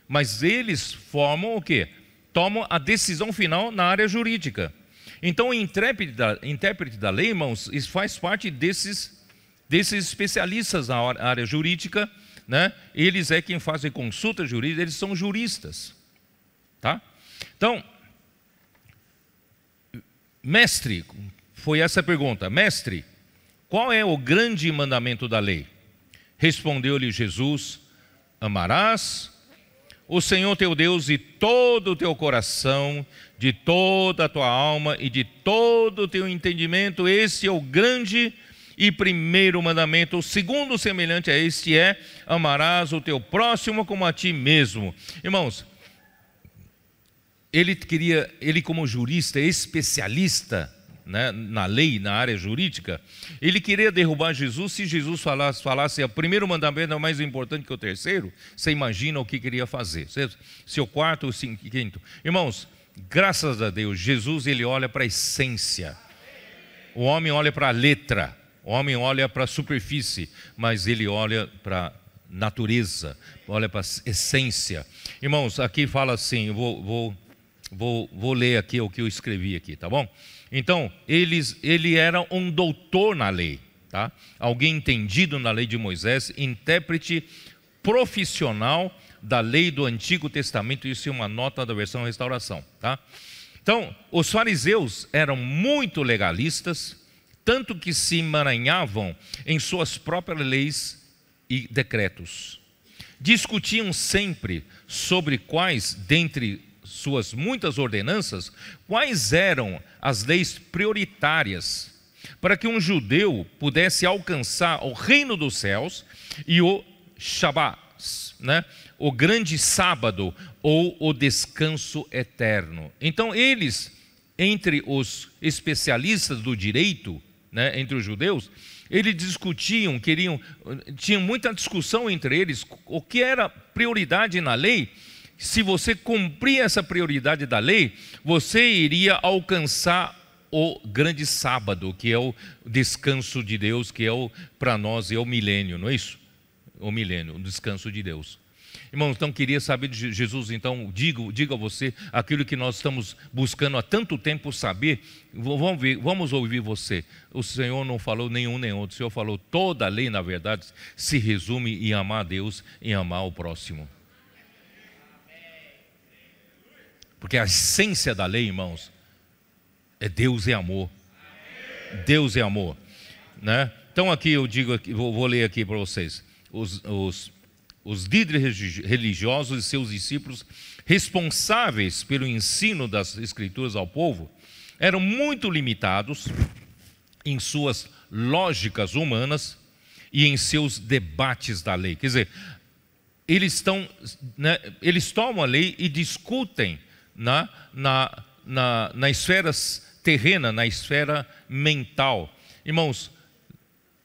mas eles formam o quê? Tomam a decisão final na área jurídica. Então, o intérprete da lei, irmãos, isso faz parte desses especialistas na área jurídica, né? Eles é quem fazem consulta jurídica, eles são juristas, tá? Então, mestre, foi essa a pergunta: mestre, qual é o grande mandamento da lei? Respondeu-lhe Jesus: amarás o Senhor teu Deus de todo o teu coração, de toda a tua alma e de todo o teu entendimento. Este é o grande e primeiro mandamento. O segundo semelhante a este é: amarás o teu próximo como a ti mesmo. Irmãos, ele como jurista, especialista, né, na lei, na área jurídica, ele queria derrubar Jesus. Se Jesus falasse o primeiro mandamento é mais importante que o terceiro, você imagina o que queria fazer, se o quarto ou o quinto. Irmãos, graças a Deus, Jesus ele olha para a essência, o homem olha para a letra, o homem olha para a superfície, mas ele olha para a natureza, olha para a essência. Irmãos, aqui fala assim, eu vou ler aqui o que eu escrevi aqui, tá bom? Então, ele era um doutor na lei, tá? Alguém entendido na lei de Moisés, intérprete profissional da lei do Antigo Testamento. Isso é uma nota da versão Restauração, tá? Então, os fariseus eram muito legalistas, tanto que se emaranhavam em suas próprias leis e decretos. Discutiam sempre sobre quais, dentre suas muitas ordenanças, quais eram as leis prioritárias para que um judeu pudesse alcançar o reino dos céus e o Shabat, né? O grande sábado ou o descanso eterno. Então eles, entre os especialistas do direito, né, entre os judeus, eles discutiam, tinham muita discussão entre eles o que era prioridade na lei. Se você cumprir essa prioridade da lei, você iria alcançar o grande sábado, que é o descanso de Deus, que para nós é o milênio, não é isso? O milênio, o descanso de Deus. Irmãos, então queria saber de Jesus, então diga a você aquilo que nós estamos buscando há tanto tempo saber. Vamos ouvir você. O Senhor não falou nenhum nem outro, o Senhor falou toda a lei, na verdade, se resume em amar a Deus e amar o próximo. Porque a essência da lei, irmãos, é Deus é amor. Deus é amor, né? Então aqui eu digo, vou ler aqui para vocês. Os líderes religiosos e seus discípulos, responsáveis pelo ensino das Escrituras ao povo, eram muito limitados em suas lógicas humanas e em seus debates da lei. Quer dizer, eles tomam a lei e discutem na esfera terrena, na esfera mental. Irmãos,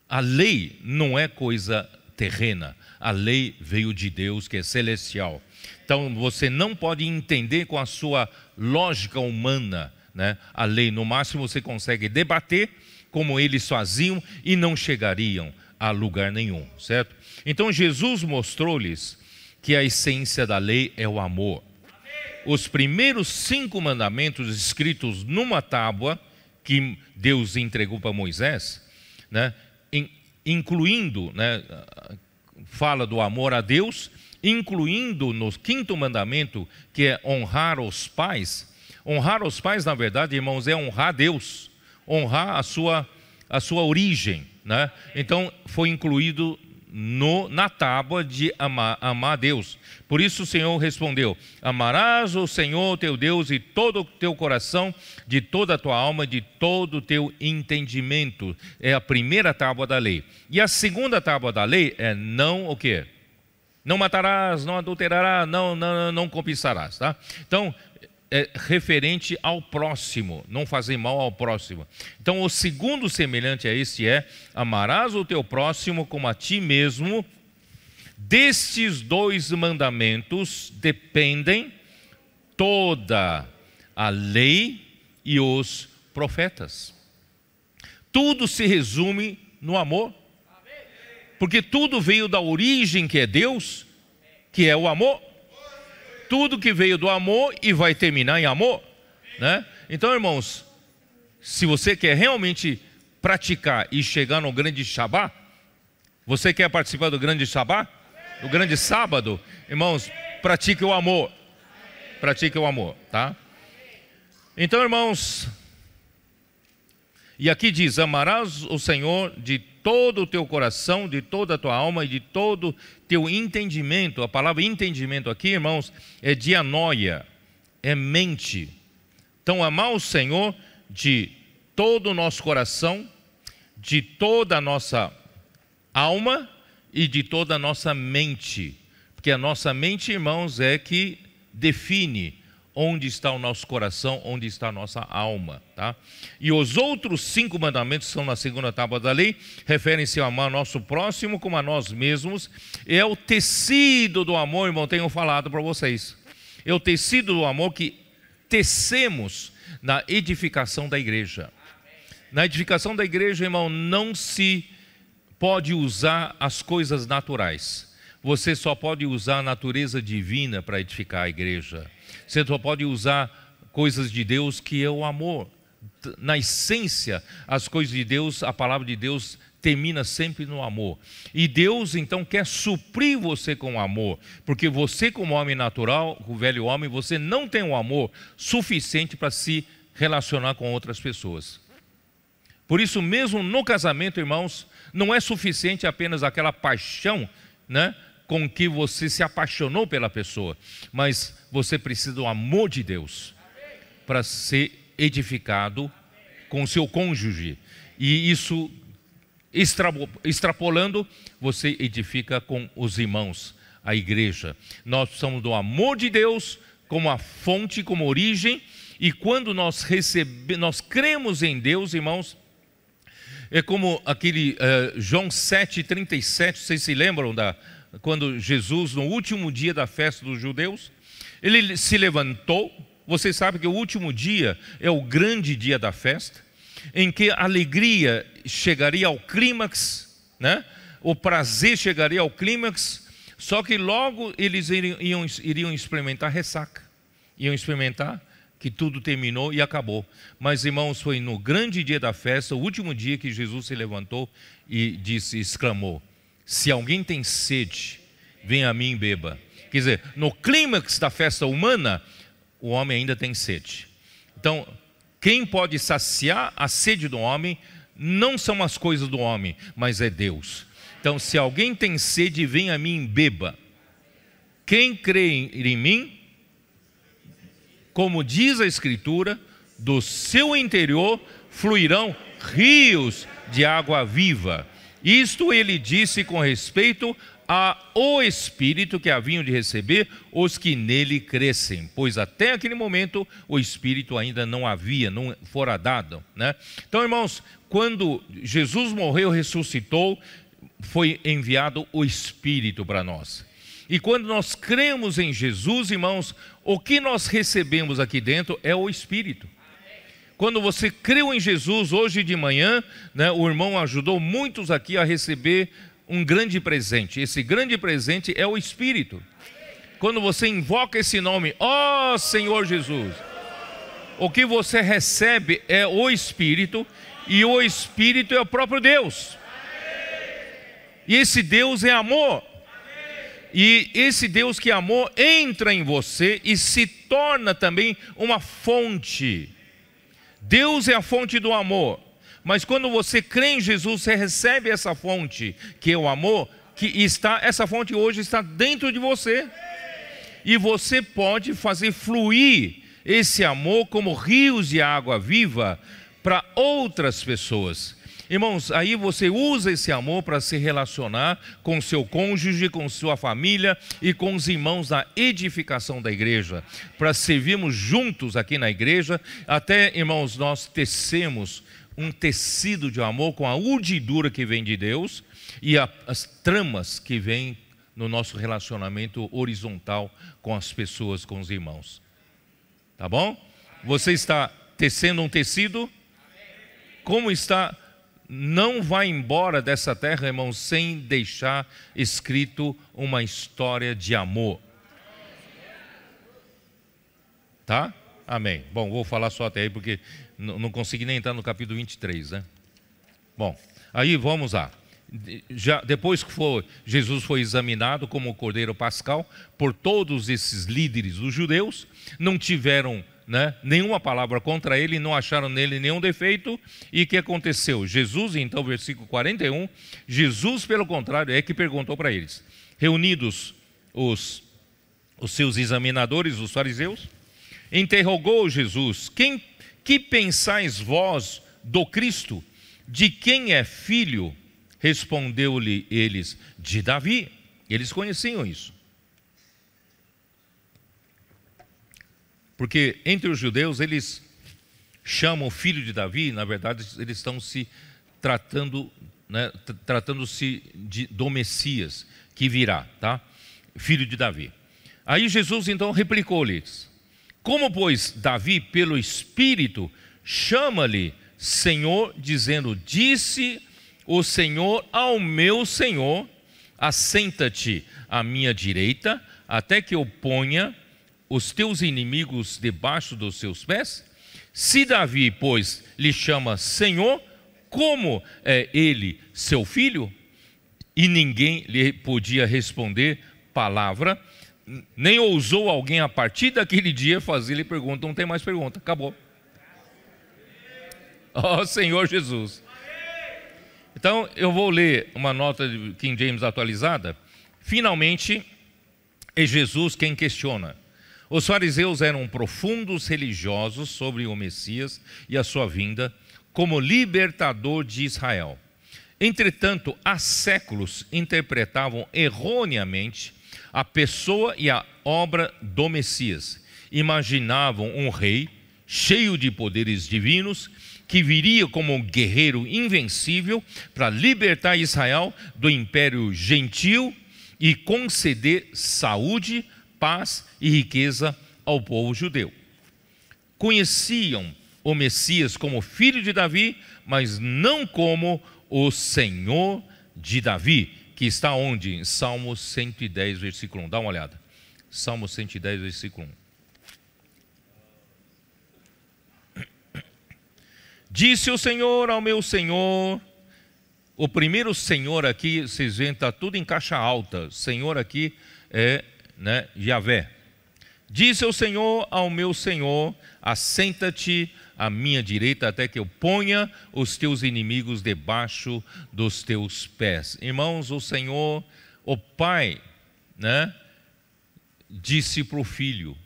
a lei não é coisa terrena, a lei veio de Deus, que é celestial. Então você não pode entender com a sua lógica humana, né, a lei. No máximo você consegue debater como eles faziam e não chegariam a lugar nenhum, certo? Então Jesus mostrou-lhes que a essência da lei é o amor. Os primeiros 5 mandamentos escritos numa tábua que Deus entregou para Moisés, né, incluindo, né, fala do amor a Deus, incluindo no 5º mandamento, que é honrar os pais. Honrar os pais, na verdade, irmãos, é honrar a Deus, honrar a sua origem, né? Então foi incluído na tábua de amar a Deus. Por isso o Senhor respondeu: amarás o Senhor teu Deus de todo o teu coração, de toda a tua alma, de todo o teu entendimento. É a primeira tábua da lei. E a segunda tábua da lei é não o quê? Não matarás, não adulterarás, não cobiçarás, tá? Então é referente ao próximo, não fazer mal ao próximo. Então o segundo semelhante a este é: amarás o teu próximo como a ti mesmo. Destes 2 mandamentos dependem toda a lei e os profetas. Tudo se resume no amor, porque tudo veio da origem que é Deus, que é o amor. tudo que veio do amor e vai terminar em amor, né? Então, irmãos, se você quer realmente praticar e chegar no grande Shabá, você quer participar do grande Shabá, do grande sábado, irmãos, pratique o amor. Pratique o amor, tá? Então, irmãos, e aqui diz: amarás o Senhor de todo o teu coração, de toda a tua alma e de todo o teu entendimento. A palavra entendimento aqui, irmãos, é dianoia, é mente. Então, amar o Senhor de todo o nosso coração, de toda a nossa alma e de toda a nossa mente. Porque a nossa mente, irmãos, é que define onde está o nosso coração, onde está a nossa alma, tá? E os outros 5 mandamentos que são na segunda tábua da lei, referem-se a amar nosso próximo como a nós mesmos. É o tecido do amor, irmão, tenho falado para vocês. É o tecido do amor que tecemos na edificação da igreja. Na edificação da igreja, irmão, não se pode usar as coisas naturais. Você só pode usar a natureza divina para edificar a igreja. Você só pode usar coisas de Deus, que é o amor. Na essência, as coisas de Deus, a palavra de Deus termina sempre no amor. E Deus então quer suprir você com amor, porque você, como homem natural, o velho homem, você não tem um amor suficiente para se relacionar com outras pessoas. Por isso mesmo no casamento, irmãos, não é suficiente apenas aquela paixão, né, com que você se apaixonou pela pessoa, mas você precisa do amor de Deus para ser edificado com o seu cônjuge. E isso, extrapolando, você edifica com os irmãos, a igreja. Nós precisamos do amor de Deus como a fonte, como origem. E quando nós cremos em Deus, irmãos, é como aquele João 7,37, vocês se lembram quando Jesus, no último dia da festa dos judeus, ele se levantou. Vocês sabem que o último dia é o grande dia da festa, em que a alegria chegaria ao clímax, né? O prazer chegaria ao clímax, só que logo eles iriam experimentar ressaca, iam experimentar que tudo terminou e acabou. Mas, irmãos, foi no grande dia da festa, o último dia, que Jesus se levantou e exclamou: se alguém tem sede, venha a mim e beba. Quer dizer, no clímax da festa humana, o homem ainda tem sede. Então, quem pode saciar a sede do homem não são as coisas do homem, mas é Deus. Então, se alguém tem sede, venha a mim e beba. Quem crê em mim, como diz a Escritura, do seu interior fluirão rios de água viva. Isto ele disse com respeito ao Espírito que haviam de receber os que nele crescem, pois até aquele momento o Espírito ainda não fora dado, né? Então, irmãos, quando Jesus morreu, ressuscitou, foi enviado o Espírito para nós. E quando nós cremos em Jesus, irmãos, o que nós recebemos aqui dentro é o Espírito. Quando você creu em Jesus hoje de manhã, né, o irmão ajudou muitos aqui a receber um grande presente. Esse grande presente é o Espírito. Quando você invoca esse nome, ó Senhor Jesus, o que você recebe é o Espírito, e o Espírito é o próprio Deus. E esse Deus é amor. E esse Deus que é amor entra em você e se torna também uma fonte. Deus é a fonte do amor. Mas quando você crê em Jesus, você recebe essa fonte, que é o amor, essa fonte hoje está dentro de você. E você pode fazer fluir esse amor como rios de água viva para outras pessoas. Irmãos, aí você usa esse amor para se relacionar com seu cônjuge, com sua família e com os irmãos na edificação da igreja, para servirmos juntos aqui na igreja. Até, irmãos, nós tecemos um tecido de amor com a urdidura que vem de Deus e as tramas que vêm no nosso relacionamento horizontal com as pessoas, com os irmãos. Tá bom? Você está tecendo um tecido? Como está? Não vai embora dessa terra, irmãos, sem deixar escrito uma história de amor. Tá? Amém. Bom, vou falar só até aí, porque não consegui nem entrar no capítulo 23, né? Bom, aí vamos lá. Depois que Jesus foi examinado como o Cordeiro Pascal por todos esses líderes dos judeus, não tiveram, né, nenhuma palavra contra ele, não acharam nele nenhum defeito. E o que aconteceu? Jesus, então, versículo 41, Jesus, pelo contrário, é que perguntou para eles, reunidos os seus examinadores, os fariseus, interrogou Jesus, que pensais vós do Cristo? De quem é filho? Respondeu-lhe eles, de Davi. Eles conheciam isso. Porque entre os judeus eles chamam o filho de Davi, na verdade eles estão se tratando, né, tratando-se do Messias que virá, tá? Filho de Davi. Aí Jesus então replicou-lhes, como pois Davi pelo Espírito chama-lhe Senhor, dizendo, disse o Senhor ao meu Senhor, assenta-te à minha direita, até que eu ponha os teus inimigos debaixo dos seus pés? Se Davi, pois, lhe chama Senhor, como é ele seu filho? E ninguém lhe podia responder palavra, nem ousou alguém a partir daquele dia fazer-lhe pergunta. Não tem mais pergunta, acabou. Ó Senhor Jesus. Então eu vou ler uma nota de King James atualizada. Finalmente é Jesus quem questiona. Os fariseus eram profundos religiosos sobre o Messias e a sua vinda como libertador de Israel. Entretanto, há séculos interpretavam erroneamente a pessoa e a obra do Messias. Imaginavam um rei cheio de poderes divinos que viria como um guerreiro invencível para libertar Israel do império gentil e conceder saúde, paz e riqueza ao povo judeu. Conheciam o Messias como filho de Davi, mas não como o Senhor de Davi, que está onde? Em Salmo 110, versículo 1. Dá uma olhada. Salmo 110, versículo 1. Disse o Senhor ao meu Senhor. O primeiro Senhor aqui, vocês veem, está tudo em caixa alta. Senhor aqui é, né, Yahvé. Disse o Senhor ao meu Senhor, assenta-te à minha direita, até que eu ponha os teus inimigos debaixo dos teus pés. Irmãos, o Senhor, o Pai, né, disse para o Filho,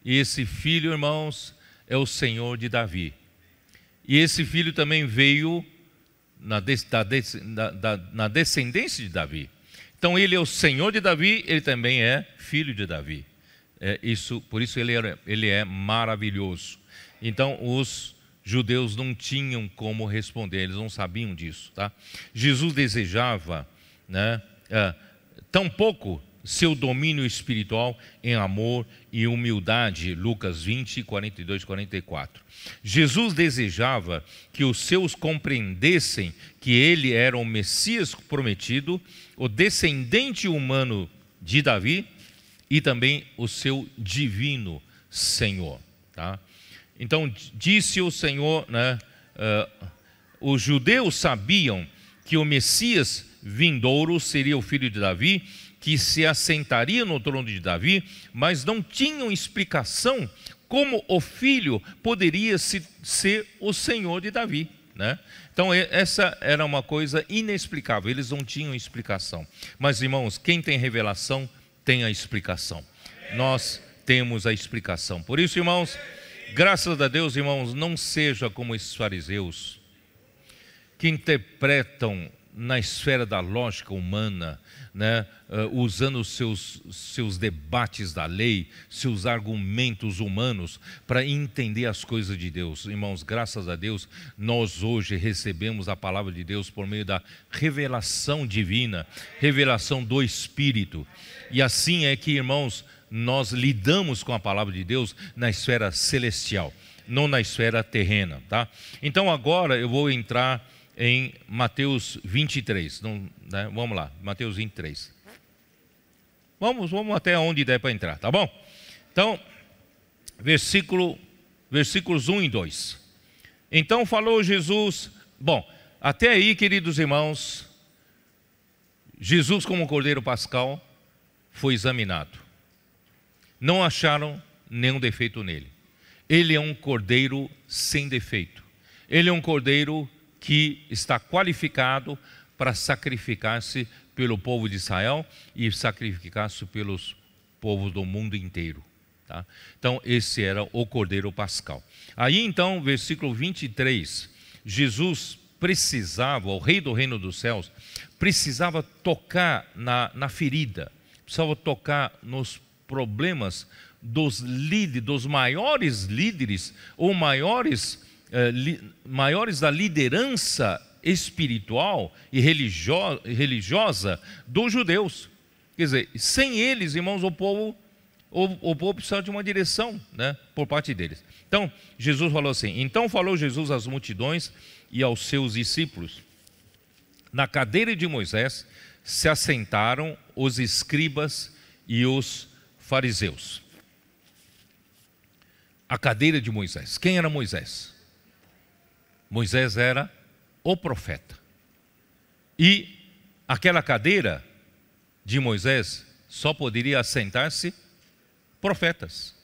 e esse Filho, irmãos, é o Senhor de Davi. E esse filho também veio na descendência de Davi. Então ele é o Senhor de Davi, ele também é filho de Davi. Por isso ele é maravilhoso. Então os judeus não tinham como responder, eles não sabiam disso, tá? Jesus desejava, né, tampouco seu domínio espiritual em amor e humildade, Lucas 20, 42 e 44. Jesus desejava que os seus compreendessem que ele era o Messias prometido, o descendente humano de Davi e também o seu divino Senhor, tá? Então disse o Senhor, né, os judeus sabiam que o Messias vindouro seria o filho de Davi, que se assentaria no trono de Davi, mas não tinham explicação como o filho poderia ser o Senhor de Davi, né? Então essa era uma coisa inexplicável, eles não tinham explicação. Mas irmãos, quem tem revelação tem a explicação. Nós temos a explicação. Por isso, irmãos, graças a Deus, irmãos, não seja como esses fariseus que interpretam na esfera da lógica humana, né, usando os seus debates da lei, seus argumentos humanos para entender as coisas de Deus. Irmãos, graças a Deus, nós hoje recebemos a palavra de Deus por meio da revelação divina, revelação do Espírito. E assim é que, irmãos, nós lidamos com a palavra de Deus na esfera celestial, não na esfera terrena, tá? Então agora eu vou entrar em Mateus 23, né? Vamos lá, Mateus 23. Vamos até onde der para entrar, tá bom? Então, versículos 1 e 2. Então falou Jesus, bom, até aí, queridos irmãos, Jesus como Cordeiro Pascal foi examinado. Não acharam nenhum defeito nele. Ele é um cordeiro sem defeito. Ele é um cordeiro que está qualificado para sacrificar-se pelo povo de Israel e sacrificar-se pelos povos do mundo inteiro. Tá? Então, esse era o Cordeiro Pascal. Aí, então, versículo 23, Jesus precisava, o Rei do Reino dos Céus, precisava tocar na ferida, precisava tocar nos problemas dos líderes, dos maiores líderes, ou maiores da liderança espiritual e religiosa dos judeus. Quer dizer, sem eles, irmãos, o povo precisava de uma direção, né, por parte deles. Então, Jesus falou assim, então falou Jesus às multidões e aos seus discípulos. Na cadeira de Moisés se assentaram os escribas e os fariseus. A cadeira de Moisés. Quem era Moisés? Moisés era o profeta. E aquela cadeira de Moisés só poderia assentar-se profetas.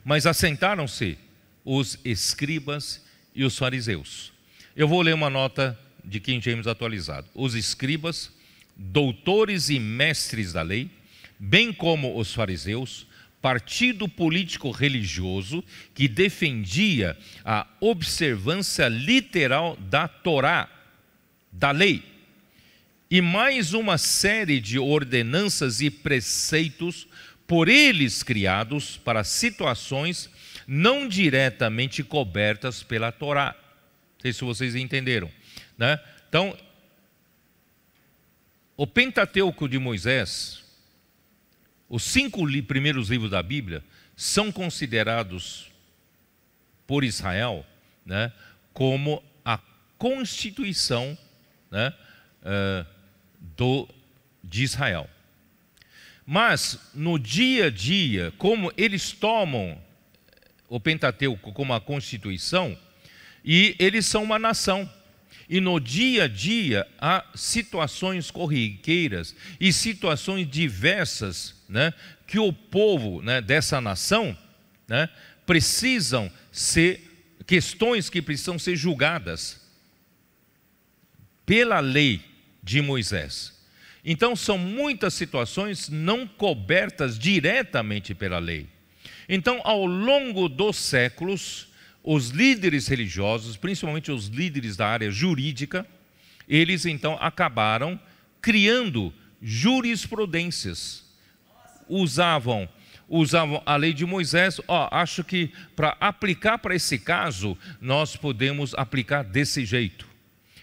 Mas assentaram-se os escribas e os fariseus. Eu vou ler uma nota de King James atualizado. Os escribas, doutores e mestres da lei, bem como os fariseus, partido político religioso que defendia a observância literal da Torá, da lei, e mais uma série de ordenanças e preceitos por eles criados para situações não diretamente cobertas pela Torá. Não sei se vocês entenderam, né? Então, o Pentateuco de Moisés, os 5 primeiros livros da Bíblia, são considerados por Israel, né, como a constituição, né, de Israel. Mas no dia a dia, como eles tomam o Pentateuco como a constituição, e eles são uma nação, e no dia a dia há situações corriqueiras e situações diversas, né, que o povo, né, dessa nação, né, precisam ser, questões que precisam ser julgadas pela lei de Moisés. Então são muitas situações não cobertas diretamente pela lei. Então, ao longo dos séculos, os líderes religiosos, principalmente os líderes da área jurídica, eles então acabaram criando jurisprudências. Usavam a lei de Moisés. Acho que para aplicar para esse caso, nós podemos aplicar desse jeito.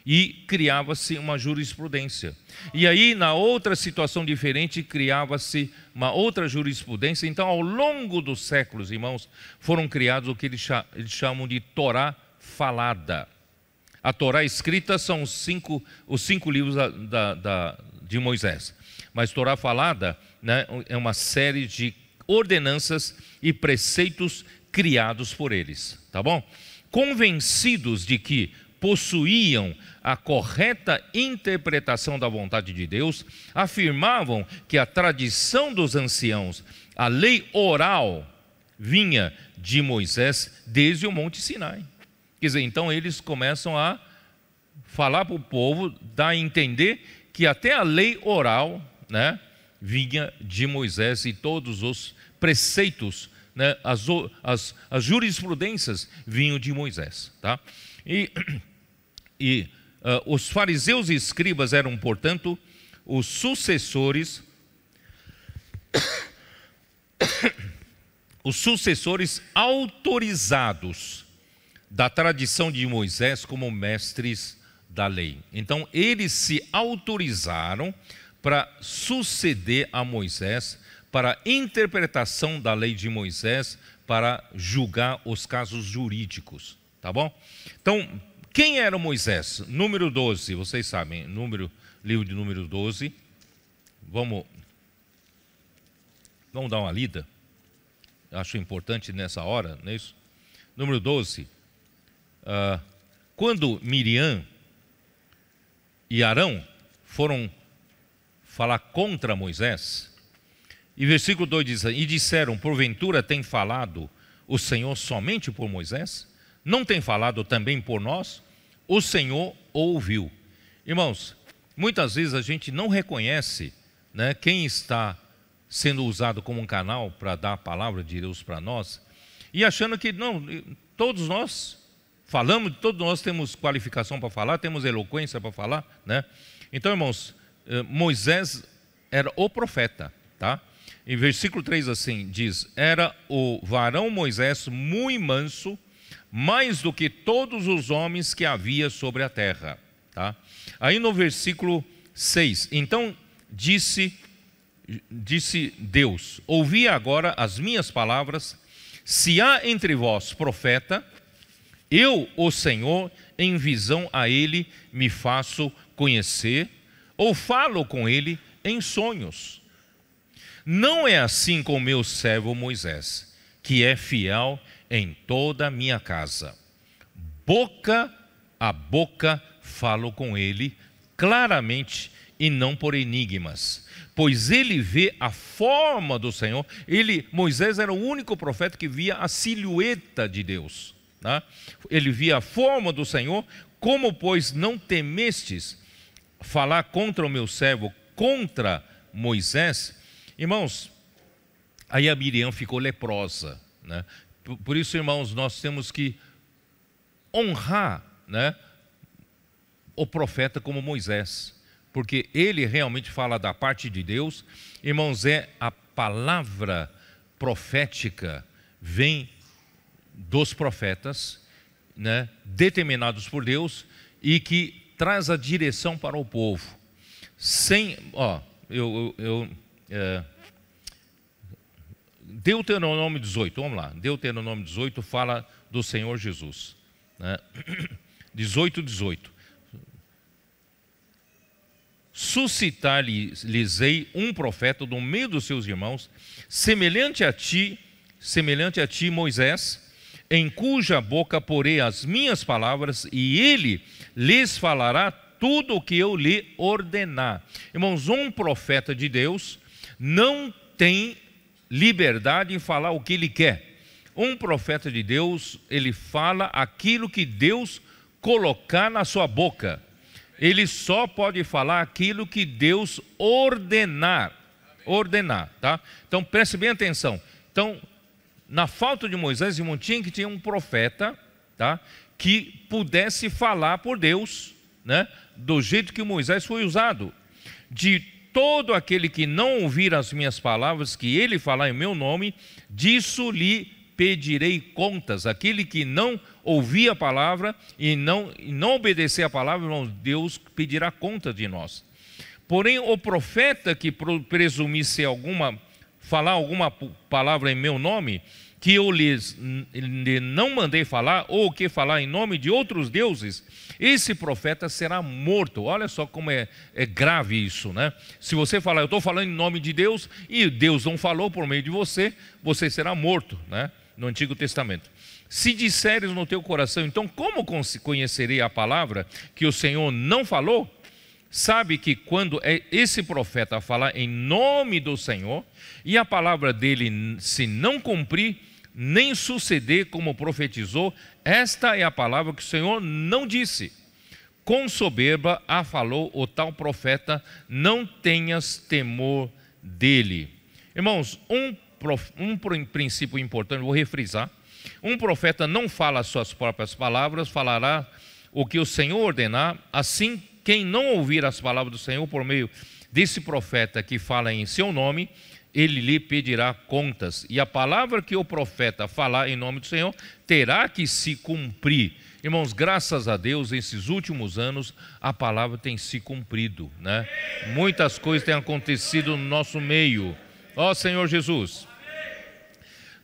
E criava-se uma jurisprudência. E aí, na outra situação diferente, criava-se uma outra jurisprudência. Então, ao longo dos séculos, irmãos, foram criados o que eles chamam de Torá falada. A Torá escrita são os cinco livros de Moisés. Mas Torá falada, né, é uma série de ordenanças e preceitos criados por eles. Tá bom? Convencidos de que possuíam a correta interpretação da vontade de Deus, afirmavam que a tradição dos anciãos, a lei oral, vinha de Moisés desde o Monte Sinai. Quer dizer, então eles começam a falar para o povo, dar a entender que até a lei oral, né, vinha de Moisés, e todos os preceitos, né, as jurisprudências vinham de Moisés. Tá? E os fariseus e escribas eram, portanto, os sucessores autorizados da tradição de Moisés como mestres da lei. Então, eles se autorizaram para suceder a Moisés, para a interpretação da lei de Moisés, para julgar os casos jurídicos. Tá bom? Então, quem era Moisés? Número 12, vocês sabem, livro de Número 12. Vamos dar uma lida. acho importante nessa hora, não é isso? Número 12. Quando Miriam e Arão foram falar contra Moisés, e versículo 2 diz: e disseram, porventura tem falado o Senhor somente por Moisés? Não tem falado também por nós? O Senhor ouviu. Irmãos, muitas vezes a gente não reconhece, né, quem está sendo usado como um canal para dar a palavra de Deus para nós, e achando que não, todos nós falamos, todos nós temos qualificação para falar, temos eloquência para falar, né? Então, irmãos, Moisés era o profeta, tá? Em versículo 3 assim, diz: era o varão Moisés muito manso, mais do que todos os homens que havia sobre a terra, tá? Aí no versículo 6, então disse Deus: ouvi agora as minhas palavras, se há entre vós profeta, eu, o Senhor, em visão a ele me faço conhecer, ou falo com ele em sonhos. Não é assim com meu servo Moisés, que é fiel em toda a minha casa. Boca a boca falo com ele claramente e não por enigmas, pois ele vê a forma do Senhor. Moisés era o único profeta que via a silhueta de Deus, né? Ele via a forma do Senhor. Como, pois, não temestes falar contra o meu servo, contra Moisés? Irmãos, aí a Miriam ficou leprosa, né? Por isso, irmãos, nós temos que honrar, né, o profeta como Moisés, porque ele realmente fala da parte de Deus. Irmãos, a palavra profética vem dos profetas, né, determinados por Deus, e que traz a direção para o povo. Deuteronômio 18, vamos lá. Deuteronômio 18 fala do Senhor Jesus, né? 18. Suscitar-lhes-ei um profeta do meio dos seus irmãos, semelhante a ti, Moisés, em cuja boca porei as minhas palavras, e ele lhes falará tudo o que eu lhe ordenar. Irmãos, um profeta de Deus não tem liberdade em falar o que ele quer. Um profeta de Deus, ele fala aquilo que Deus colocar na sua boca. Ele só pode falar aquilo que Deus ordenar, tá? Então preste bem atenção. Então, na falta de Moisés, irmão, tinha que ter um profeta, tá, que pudesse falar por Deus, né, do jeito que Moisés foi usado. De todo aquele que não ouvir as minhas palavras, que ele falar em meu nome, disso lhe pedirei contas. Aquele que não ouvir a palavra e não obedecer a palavra, irmãos, Deus pedirá conta de nós. Porém, o profeta que presumisse falar alguma palavra em meu nome, que eu lhes não mandei falar, ou que falar em nome de outros deuses, esse profeta será morto. Olha só como é grave isso, né? Se você falar, eu estou falando em nome de Deus, e Deus não falou por meio de você, você será morto, né? No Antigo Testamento. Se disseres no teu coração, então como conhecerei a palavra que o Senhor não falou? Sabe que quando esse profeta falar em nome do Senhor, e a palavra dele se não cumprir, nem suceder como profetizou, esta é a palavra que o Senhor não disse. Com soberba a falou o tal profeta, não tenhas temor dele. Irmãos, um princípio importante, vou refrisar: um profeta não fala as suas próprias palavras, falará o que o Senhor ordenar. Assim, quem não ouvir as palavras do Senhor por meio desse profeta que fala em seu nome, ele lhe pedirá contas. E a palavra que o profeta falar em nome do Senhor terá que se cumprir. Irmãos, graças a Deus, esses últimos anos, a palavra tem se cumprido, né? Muitas coisas têm acontecido no nosso meio. Ó Senhor Jesus.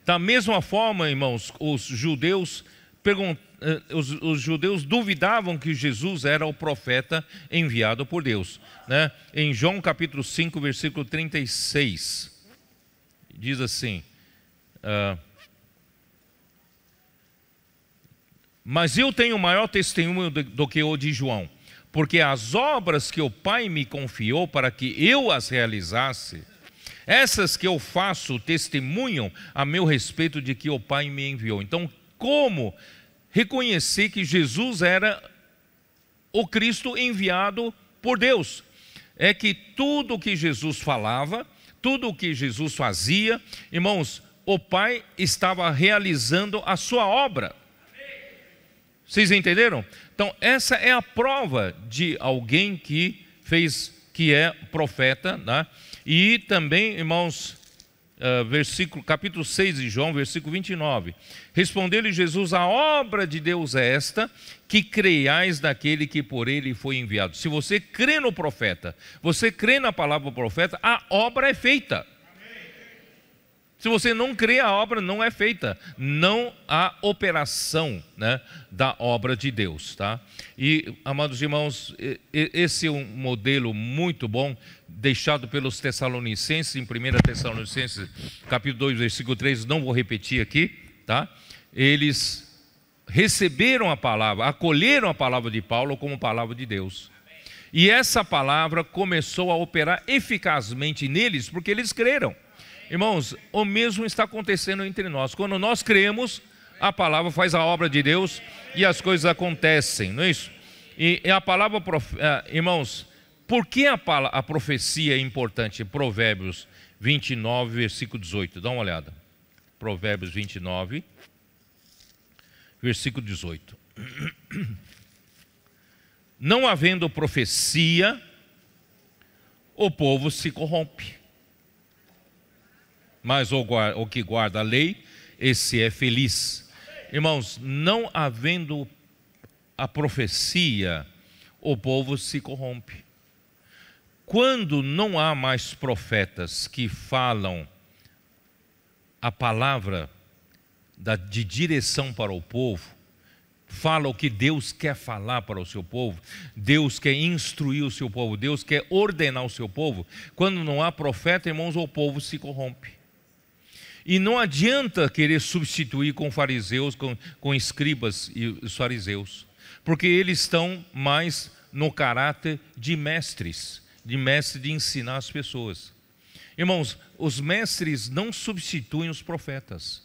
Da mesma forma, irmãos, os judeus duvidavam que Jesus era o profeta enviado por Deus, né? Em João capítulo 5, versículo 36, diz assim: Mas eu tenho maior testemunho do que o de João, porque as obras que o Pai me confiou para que eu as realizasse, essas que eu faço testemunham a meu respeito de que o Pai me enviou. Então, como reconhecer que Jesus era o Cristo enviado por Deus? É que tudo o que Jesus falava, tudo o que Jesus fazia, irmãos, o Pai estava realizando a sua obra. Vocês entenderam? Então, essa é a prova de alguém que é profeta, né? E também, irmãos, capítulo 6 de João, versículo 29. Respondeu-lhe Jesus: a obra de Deus é esta, que creiais naquele que por ele foi enviado. Se você crê no profeta, você crê na palavra do profeta, a obra é feita. Se você não crê, a obra não é feita. Não há operação, né, da obra de Deus, tá? E, amados irmãos, esse é um modelo muito bom, deixado pelos Tessalonicenses, em 1 Tessalonicenses, capítulo 2, versículo 3, não vou repetir aqui, tá? Eles receberam a palavra, acolheram a palavra de Paulo como palavra de Deus. E essa palavra começou a operar eficazmente neles, porque eles creram. Irmãos, o mesmo está acontecendo entre nós. Quando nós cremos, a palavra faz a obra de Deus e as coisas acontecem, não é isso? E a palavra, irmãos, por que a profecia é importante? Provérbios 29, versículo 18, dá uma olhada. Provérbios 29, versículo 18. Não havendo profecia, o povo se corrompe. Mas o que guarda a lei, esse é feliz. Irmãos, não havendo a profecia, o povo se corrompe. Quando não há mais profetas que falam a palavra de direção para o povo, fala o que Deus quer falar para o seu povo, Deus quer instruir o seu povo, Deus quer ordenar o seu povo. Quando não há profeta, irmãos, o povo se corrompe. E não adianta querer substituir com fariseus, com escribas e os fariseus, porque eles estão mais no caráter de mestres, de ensinar as pessoas. Irmãos, os mestres não substituem os profetas.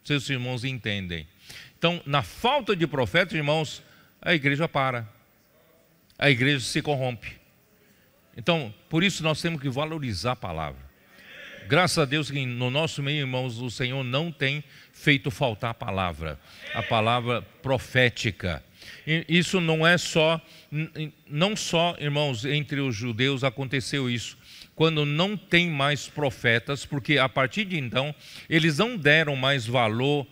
Seus irmãos entendem. Então, na falta de profetas, irmãos, a igreja para. A igreja se corrompe. Então, por isso nós temos que valorizar a palavra. Graças a Deus que no nosso meio, irmãos, o Senhor não tem feito faltar a palavra profética. E isso não só, irmãos, entre os judeus aconteceu isso. Quando não tem mais profetas, porque a partir de então, eles não deram mais valor,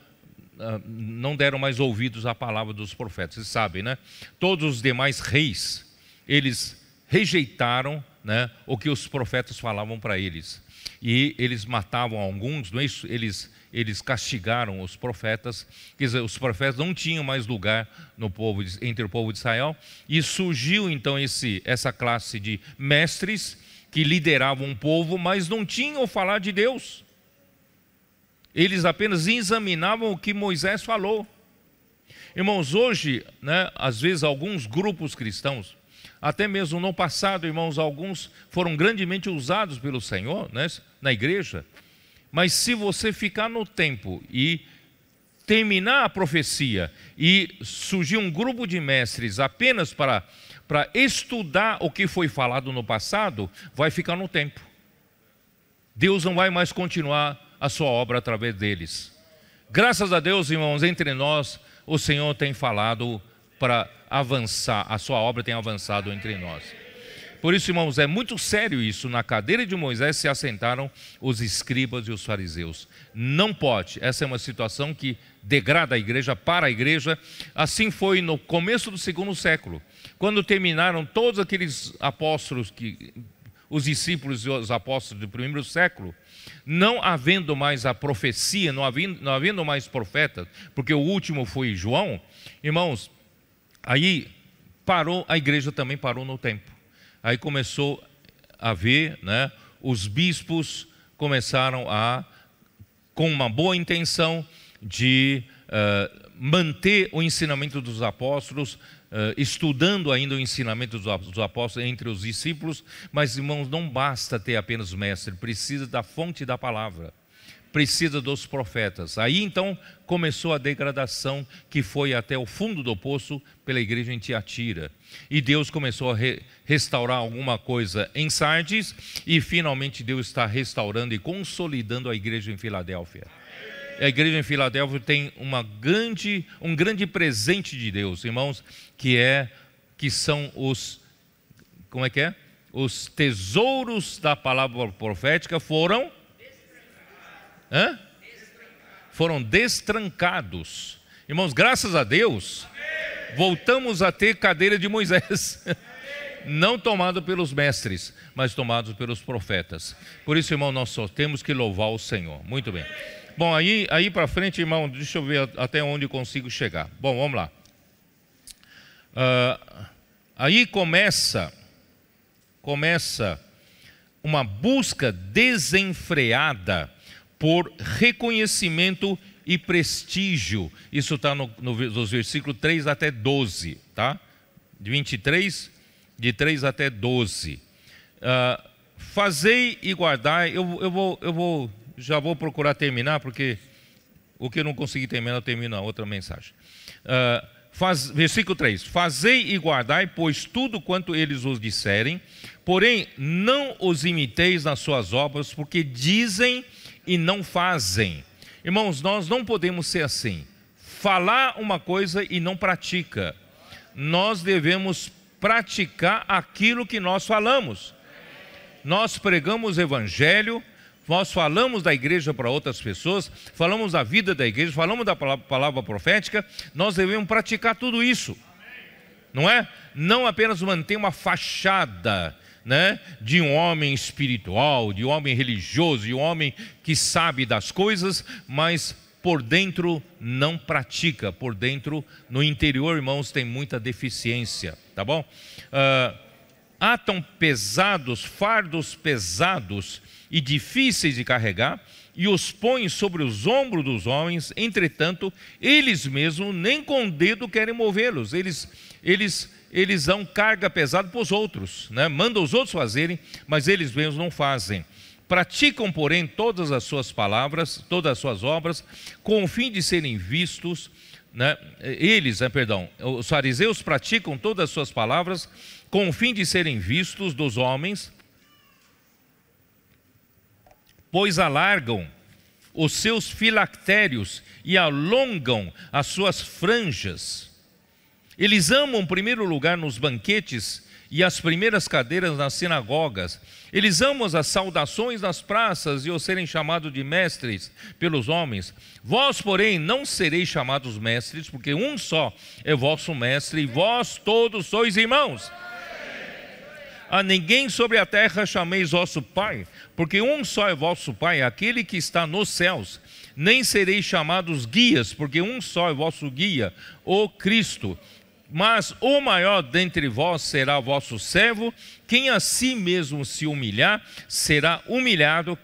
não deram mais ouvidos à palavra dos profetas. Vocês sabem, né? Todos os demais reis, eles rejeitaram, né, o que os profetas falavam para eles. E eles matavam alguns, não é isso? Eles castigaram os profetas. Quer dizer, os profetas não tinham mais lugar no povo, entre o povo de Israel. E surgiu então essa classe de mestres que lideravam um povo, mas não tinham falar de Deus. Eles apenas examinavam o que Moisés falou. Irmãos, hoje, né, às vezes alguns grupos cristãos, até mesmo no passado, irmãos, alguns foram grandemente usados pelo Senhor, né, na igreja. Mas se você ficar no tempo e terminar a profecia e surgir um grupo de mestres apenas para estudar o que foi falado no passado, vai ficar no tempo. Deus não vai mais continuar a sua obra através deles. Graças a Deus, irmãos, entre nós, o Senhor tem falado para avançar, a sua obra tem avançado entre nós. Por isso, irmãos, é muito sério isso. Na cadeira de Moisés se assentaram os escribas e os fariseus. Não pode, essa é uma situação que degrada a igreja, para a igreja. Assim foi no começo do segundo século, quando terminaram todos aqueles apóstolos, os discípulos e os apóstolos do primeiro século, não havendo mais a profecia, não havendo mais profetas, porque o último foi João, irmãos, aí a igreja também parou no tempo. Aí começou a ver, né, os bispos começaram a com uma boa intenção de manter o ensinamento dos apóstolos, estudando ainda o ensinamento dos apóstolos entre os discípulos. Mas, irmãos, não basta ter apenas o mestre, precisa da fonte da palavra, precisa dos profetas. Aí então começou a degradação, que foi até o fundo do poço pela igreja em Tiatira. E Deus começou a restaurar alguma coisa em Sardes, e finalmente Deus está restaurando e consolidando a igreja em Filadélfia. A igreja em Filadélfia tem um grande presente de Deus, irmãos, que são os, os tesouros da palavra profética foram destrancados. Irmãos, graças a Deus, voltamos a ter cadeira de Moisés, não tomado pelos mestres, mas tomado pelos profetas. Por isso, irmão, nós só temos que louvar o Senhor. Muito bem. Bom, aí para frente, irmão, deixa eu ver até onde eu consigo chegar. Bom, vamos lá. Aí começa uma busca desenfreada por reconhecimento e prestígio. Isso está nos versículos 3 até 12, tá? De 23, de 3 até 12. Fazei e guardai. Já vou procurar terminar, porque o que eu não consegui terminar, eu termino na outra mensagem. Versículo 3: Fazei e guardai, pois tudo quanto eles vos disserem, porém não os imiteis nas suas obras, porque dizem e não fazem. Irmãos, nós não podemos ser assim, falar uma coisa e não pratica. Nós devemos praticar aquilo que nós falamos. Nós pregamos o evangelho, nós falamos da igreja para outras pessoas, falamos da vida da igreja, falamos da palavra profética. Nós devemos praticar tudo isso, não é? Não apenas manter uma fachada, né, de um homem espiritual, de um homem religioso, de um homem que sabe das coisas, mas por dentro não pratica. Por dentro, no interior, irmãos, tem muita deficiência, tá bom? Atam pesados, fardos pesados e difíceis de carregar, e os põem sobre os ombros dos homens. Entretanto, eles mesmos nem com o dedo querem movê-los. Eles dão carga pesada para os outros, né? Mandam os outros fazerem, mas eles mesmos não fazem. Praticam, porém, todas as suas palavras, todas as suas obras, com o fim de serem vistos, né? Os fariseus praticam todas as suas palavras com o fim de serem vistos dos homens, pois alargam os seus filactérios e alongam as suas franjas. Eles amam o primeiro lugar nos banquetes e as primeiras cadeiras nas sinagogas. Eles amam as saudações nas praças e o serem chamados de mestres pelos homens. Vós, porém, não sereis chamados mestres, porque um só é vosso mestre, e vós todos sois irmãos. A ninguém sobre a terra chameis vosso Pai, porque um só é vosso Pai, aquele que está nos céus. Nem sereis chamados guias, porque um só é vosso guia, o Cristo. Mas o maior dentre vós será vosso servo. Quem a si mesmo se humilhar, será humilhado,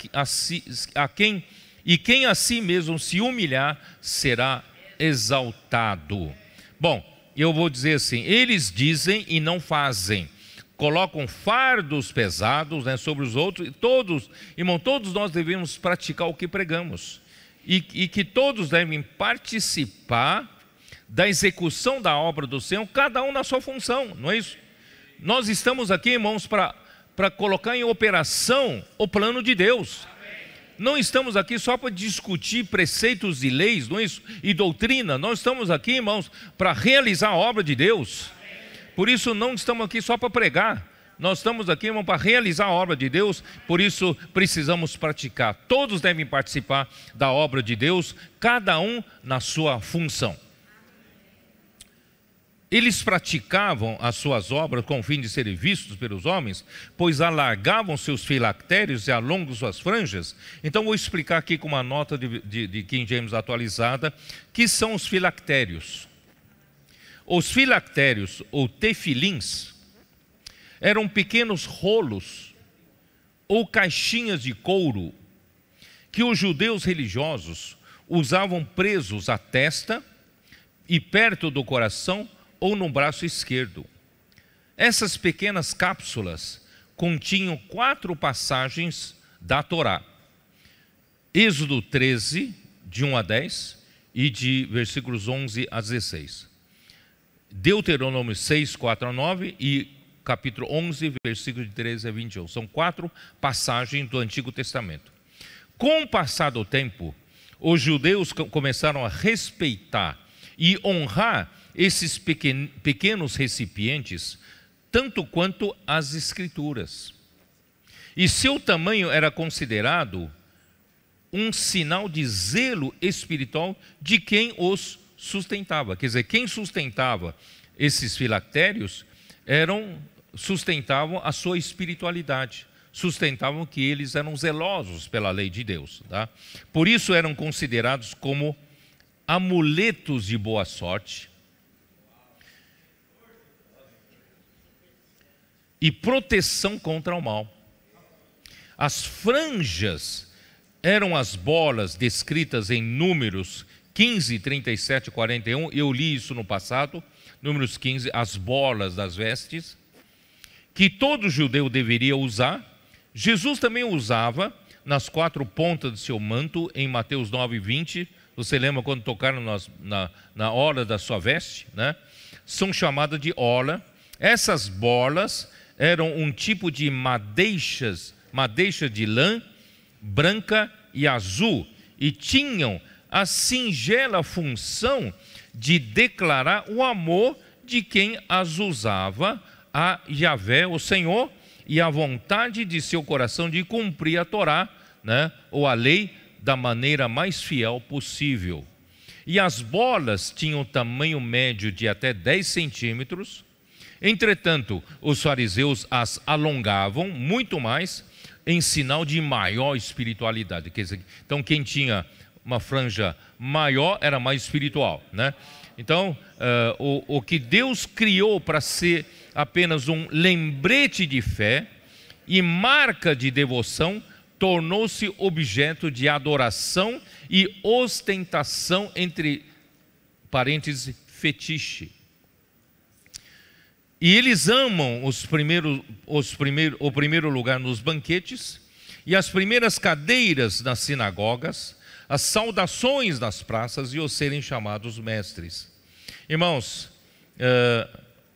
e quem a si mesmo se humilhar, será exaltado. Bom, eu vou dizer assim: eles dizem e não fazem. Colocam fardos pesados, né, sobre os outros. E todos, irmão, todos nós devemos praticar o que pregamos. E que todos devem participar da execução da obra do Senhor, cada um na sua função, não é isso? Nós estamos aqui, irmãos, para colocar em operação o plano de Deus. Não estamos aqui só para discutir preceitos e leis, não é isso? E doutrina. Nós estamos aqui, irmãos, para realizar a obra de Deus. Por isso não estamos aqui só para pregar. Nós estamos aqui, irmão, para realizar a obra de Deus. Por isso precisamos praticar. Todos devem participar da obra de Deus, cada um na sua função. Eles praticavam as suas obras com o fim de serem vistos pelos homens, pois alargavam seus filactérios e alongam suas franjas. Então vou explicar aqui com uma nota de King James atualizada, que são os filactérios. Os filactérios, ou tefilins, eram pequenos rolos ou caixinhas de couro que os judeus religiosos usavam presos à testa e perto do coração ou no braço esquerdo. Essas pequenas cápsulas continham 4 passagens da Torá: Êxodo 13, de 1 a 10, e de versículos 11 a 16. Deuteronômio 6, 4 a 9 e capítulo 11, versículos de 13 a 21. São 4 passagens do Antigo Testamento. Com o passar do tempo, os judeus começaram a respeitar e honrar esses pequenos recipientes, tanto quanto as Escrituras. E seu tamanho era considerado um sinal de zelo espiritual de quem os sustentava. Quer dizer, quem sustentava esses filactérios sustentavam a sua espiritualidade, sustentavam que eles eram zelosos pela lei de Deus, tá? Por isso eram considerados como amuletos de boa sorte e proteção contra o mal. As franjas eram as bolas descritas em Números 15, 37 e 41. Eu li isso no passado. Números 15, as bolas das vestes, que todo judeu deveria usar. Jesus também usava nas 4 pontas do seu manto, em Mateus 9, 20. Você lembra quando tocaram na orla da sua veste, né? São chamadas de orla. Essas bolas eram um tipo de madeixa de lã branca e azul, e tinham a singela função de declarar o amor de quem as usava a Yahvé, o Senhor, e a vontade de seu coração de cumprir a Torá, né, ou a lei, da maneira mais fiel possível. E as bolas tinham tamanho médio de até 10 centímetros. Entretanto, os fariseus as alongavam muito mais, em sinal de maior espiritualidade. Quer dizer, então quem tinha uma franja maior era mais espiritual, né? Então, o que Deus criou para ser apenas um lembrete de fé e marca de devoção, tornou-se objeto de adoração e ostentação, entre parênteses, fetiche. E eles amam o primeiro lugar nos banquetes e as primeiras cadeiras nas sinagogas, as saudações nas praças e os serem chamados mestres. Irmãos,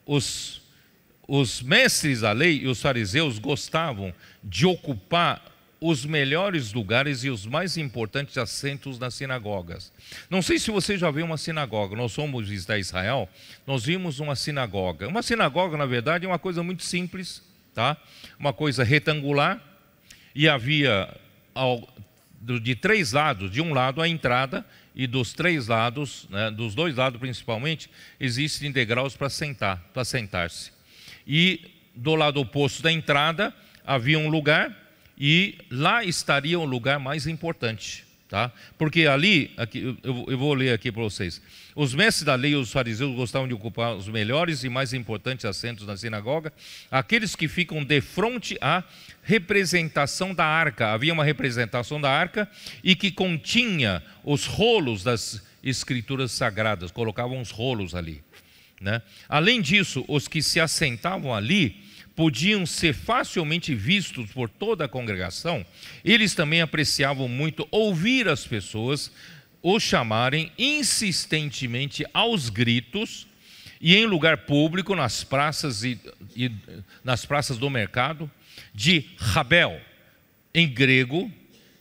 os mestres da lei e os fariseus gostavam de ocupar os melhores lugares e os mais importantes assentos nas sinagogas. Não sei se você já viu uma sinagoga. Nós fomos visitar Israel, nós vimos uma sinagoga. Uma sinagoga, na verdade, é uma coisa muito simples, tá? Uma coisa retangular, e havia de 3 lados, de um lado a entrada, e dos 3 lados, né, dos 2 lados principalmente, existem degraus para sentar-se. E do lado oposto da entrada havia um lugar, e lá estaria o lugar mais importante, tá? Porque ali, aqui, eu vou ler aqui para vocês. Os mestres da lei e os fariseus gostavam de ocupar os melhores e mais importantes assentos na sinagoga, aqueles que ficam de frente à representação da arca. Havia uma representação da arca e que continha os rolos das escrituras sagradas, colocavam os rolos ali, né? Além disso, os que se assentavam ali podiam ser facilmente vistos por toda a congregação. Eles também apreciavam muito ouvir as pessoas os chamarem insistentemente aos gritos, e em lugar público, nas praças e nas praças do mercado, de Rabel, em grego,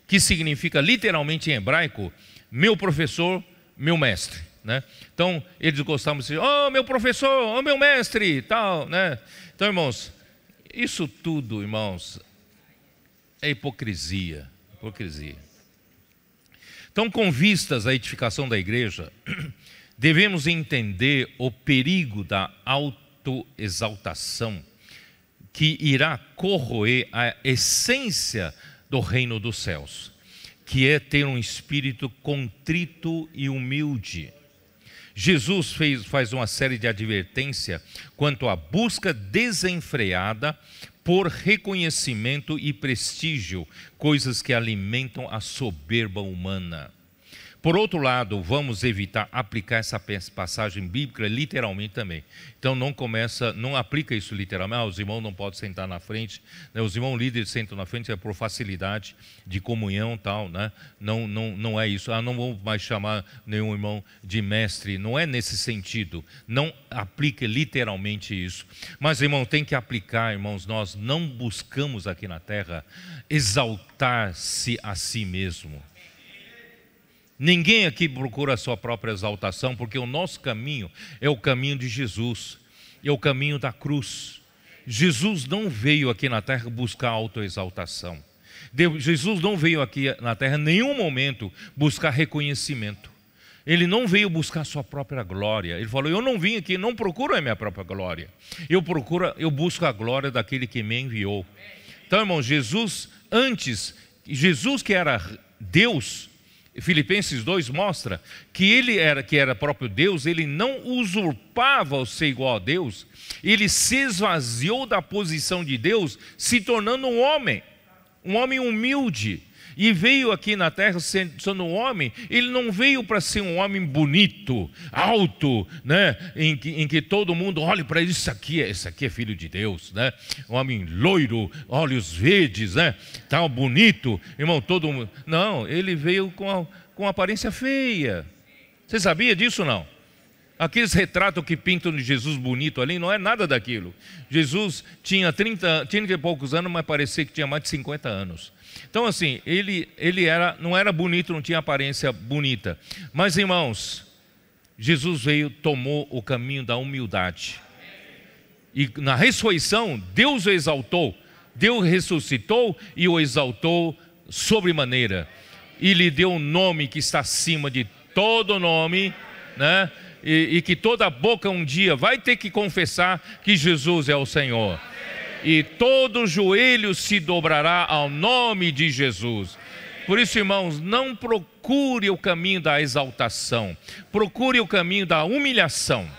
que significa literalmente em hebraico, meu professor, meu mestre, né? Então, eles gostavam de dizer, oh, meu professor, oh, meu mestre, tal, né? Então, irmãos, isso tudo, irmãos, é hipocrisia. Então, com vistas à edificação da igreja, devemos entender o perigo da autoexaltação, que irá corroer a essência do reino dos céus, que é ter um espírito contrito e humilde. Jesus faz uma série de advertências quanto à busca desenfreada por reconhecimento e prestígio, coisas que alimentam a soberba humana. Por outro lado, vamos evitar aplicar essa passagem bíblica literalmente também. Então não aplica isso literalmente. Os irmãos não podem sentar na frente, né? Os irmãos líderes sentam na frente por facilidade de comunhão, tal, né? Não é isso. Não vou mais chamar nenhum irmão de mestre. Não é nesse sentido. Não aplica literalmente isso. Mas, irmão, tem que aplicar, irmãos. Nós não buscamos aqui na terra exaltar-se a si mesmo. Ninguém aqui procura a sua própria exaltação, porque o nosso caminho é o caminho de Jesus, é o caminho da cruz. Jesus não veio aqui na terra buscar autoexaltação. Jesus não veio aqui na terra em nenhum momento buscar reconhecimento. Ele não veio buscar a sua própria glória. Ele falou: eu não vim aqui, não procuro a minha própria glória. Eu busco a glória daquele que me enviou. Então, irmão, Jesus que era Deus, Filipenses 2 mostra que ele que era próprio Deus, ele não usurpava o ser igual a Deus, ele se esvaziou da posição de Deus, se tornando um homem humilde, e veio aqui na terra sendo um homem. Ele não veio para ser um homem bonito, alto, né? em que todo mundo olhe para ele: esse aqui é filho de Deus, né? Um homem loiro, olhos verdes, né? Tal, bonito, irmão, todo mundo. Não, ele veio com aparência feia. Você sabia disso, não? Aqueles retratos que pintam de Jesus bonito ali, não é nada daquilo. Jesus tinha 30 e poucos anos, mas parecia que tinha mais de 50 anos. Então, assim, ele não era bonito, não tinha aparência bonita. Mas, irmãos, Jesus tomou o caminho da humildade. E na ressurreição, Deus o exaltou. Deus ressuscitou e o exaltou sobremaneira. E lhe deu um nome que está acima de todo nome, né? E que toda boca um dia vai ter que confessar que Jesus é o Senhor. E todo joelho se dobrará ao nome de Jesus. Por isso, irmãos, não procure o caminho da exaltação, procure o caminho da humilhação.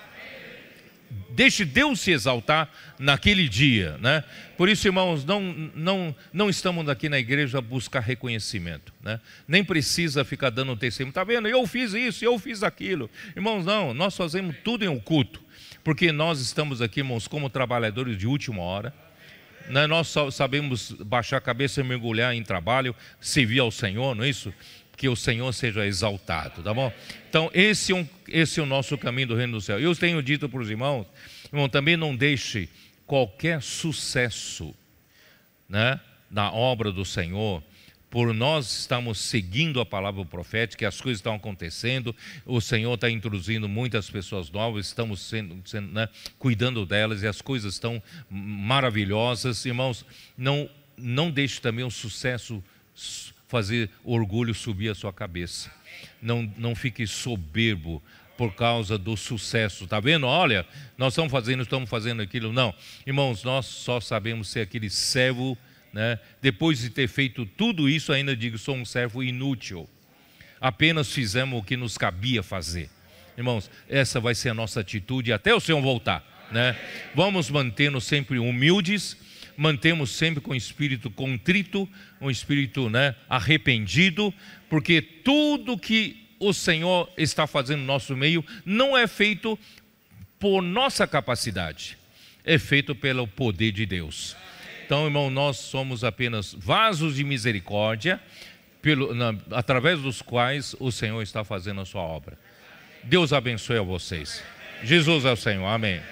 Deixe Deus se exaltar naquele dia, né? Por isso, irmãos, não estamos aqui na igreja a buscar reconhecimento, né? Nem precisa ficar dando testemunho. Está vendo? Eu fiz isso, eu fiz aquilo. Irmãos, não, nós fazemos tudo em oculto, porque nós estamos aqui, irmãos, como trabalhadores de última hora, né? Nós só sabemos baixar a cabeça e mergulhar em trabalho, servir ao Senhor, não é isso? Que o Senhor seja exaltado, tá bom? Então, esse é o nosso caminho do reino do céu. Eu tenho dito para os irmãos, irmão, também não deixe qualquer sucesso, né, na obra do Senhor, por nós estamos seguindo a palavra profética, as coisas estão acontecendo, o Senhor está introduzindo muitas pessoas novas, estamos sendo, né, cuidando delas, e as coisas estão maravilhosas. Irmãos, não deixe também o sucesso fazer orgulho subir a sua cabeça. Não fique soberbo por causa do sucesso. Está vendo? Olha, nós estamos fazendo aquilo. Não, irmãos, nós só sabemos ser aquele servo, né? Depois de ter feito tudo isso, ainda digo: sou um servo inútil. Apenas fizemos o que nos cabia fazer. Irmãos, essa vai ser a nossa atitude até o Senhor voltar, né? Vamos mantendo sempre humildes, mantemos sempre com o espírito contrito, um espírito, né, arrependido, porque tudo que o Senhor está fazendo no nosso meio não é feito por nossa capacidade, é feito pelo poder de Deus. Então, irmão, nós somos apenas vasos de misericórdia, através dos quais o Senhor está fazendo a sua obra. Deus abençoe a vocês. Jesus é o Senhor. Amém.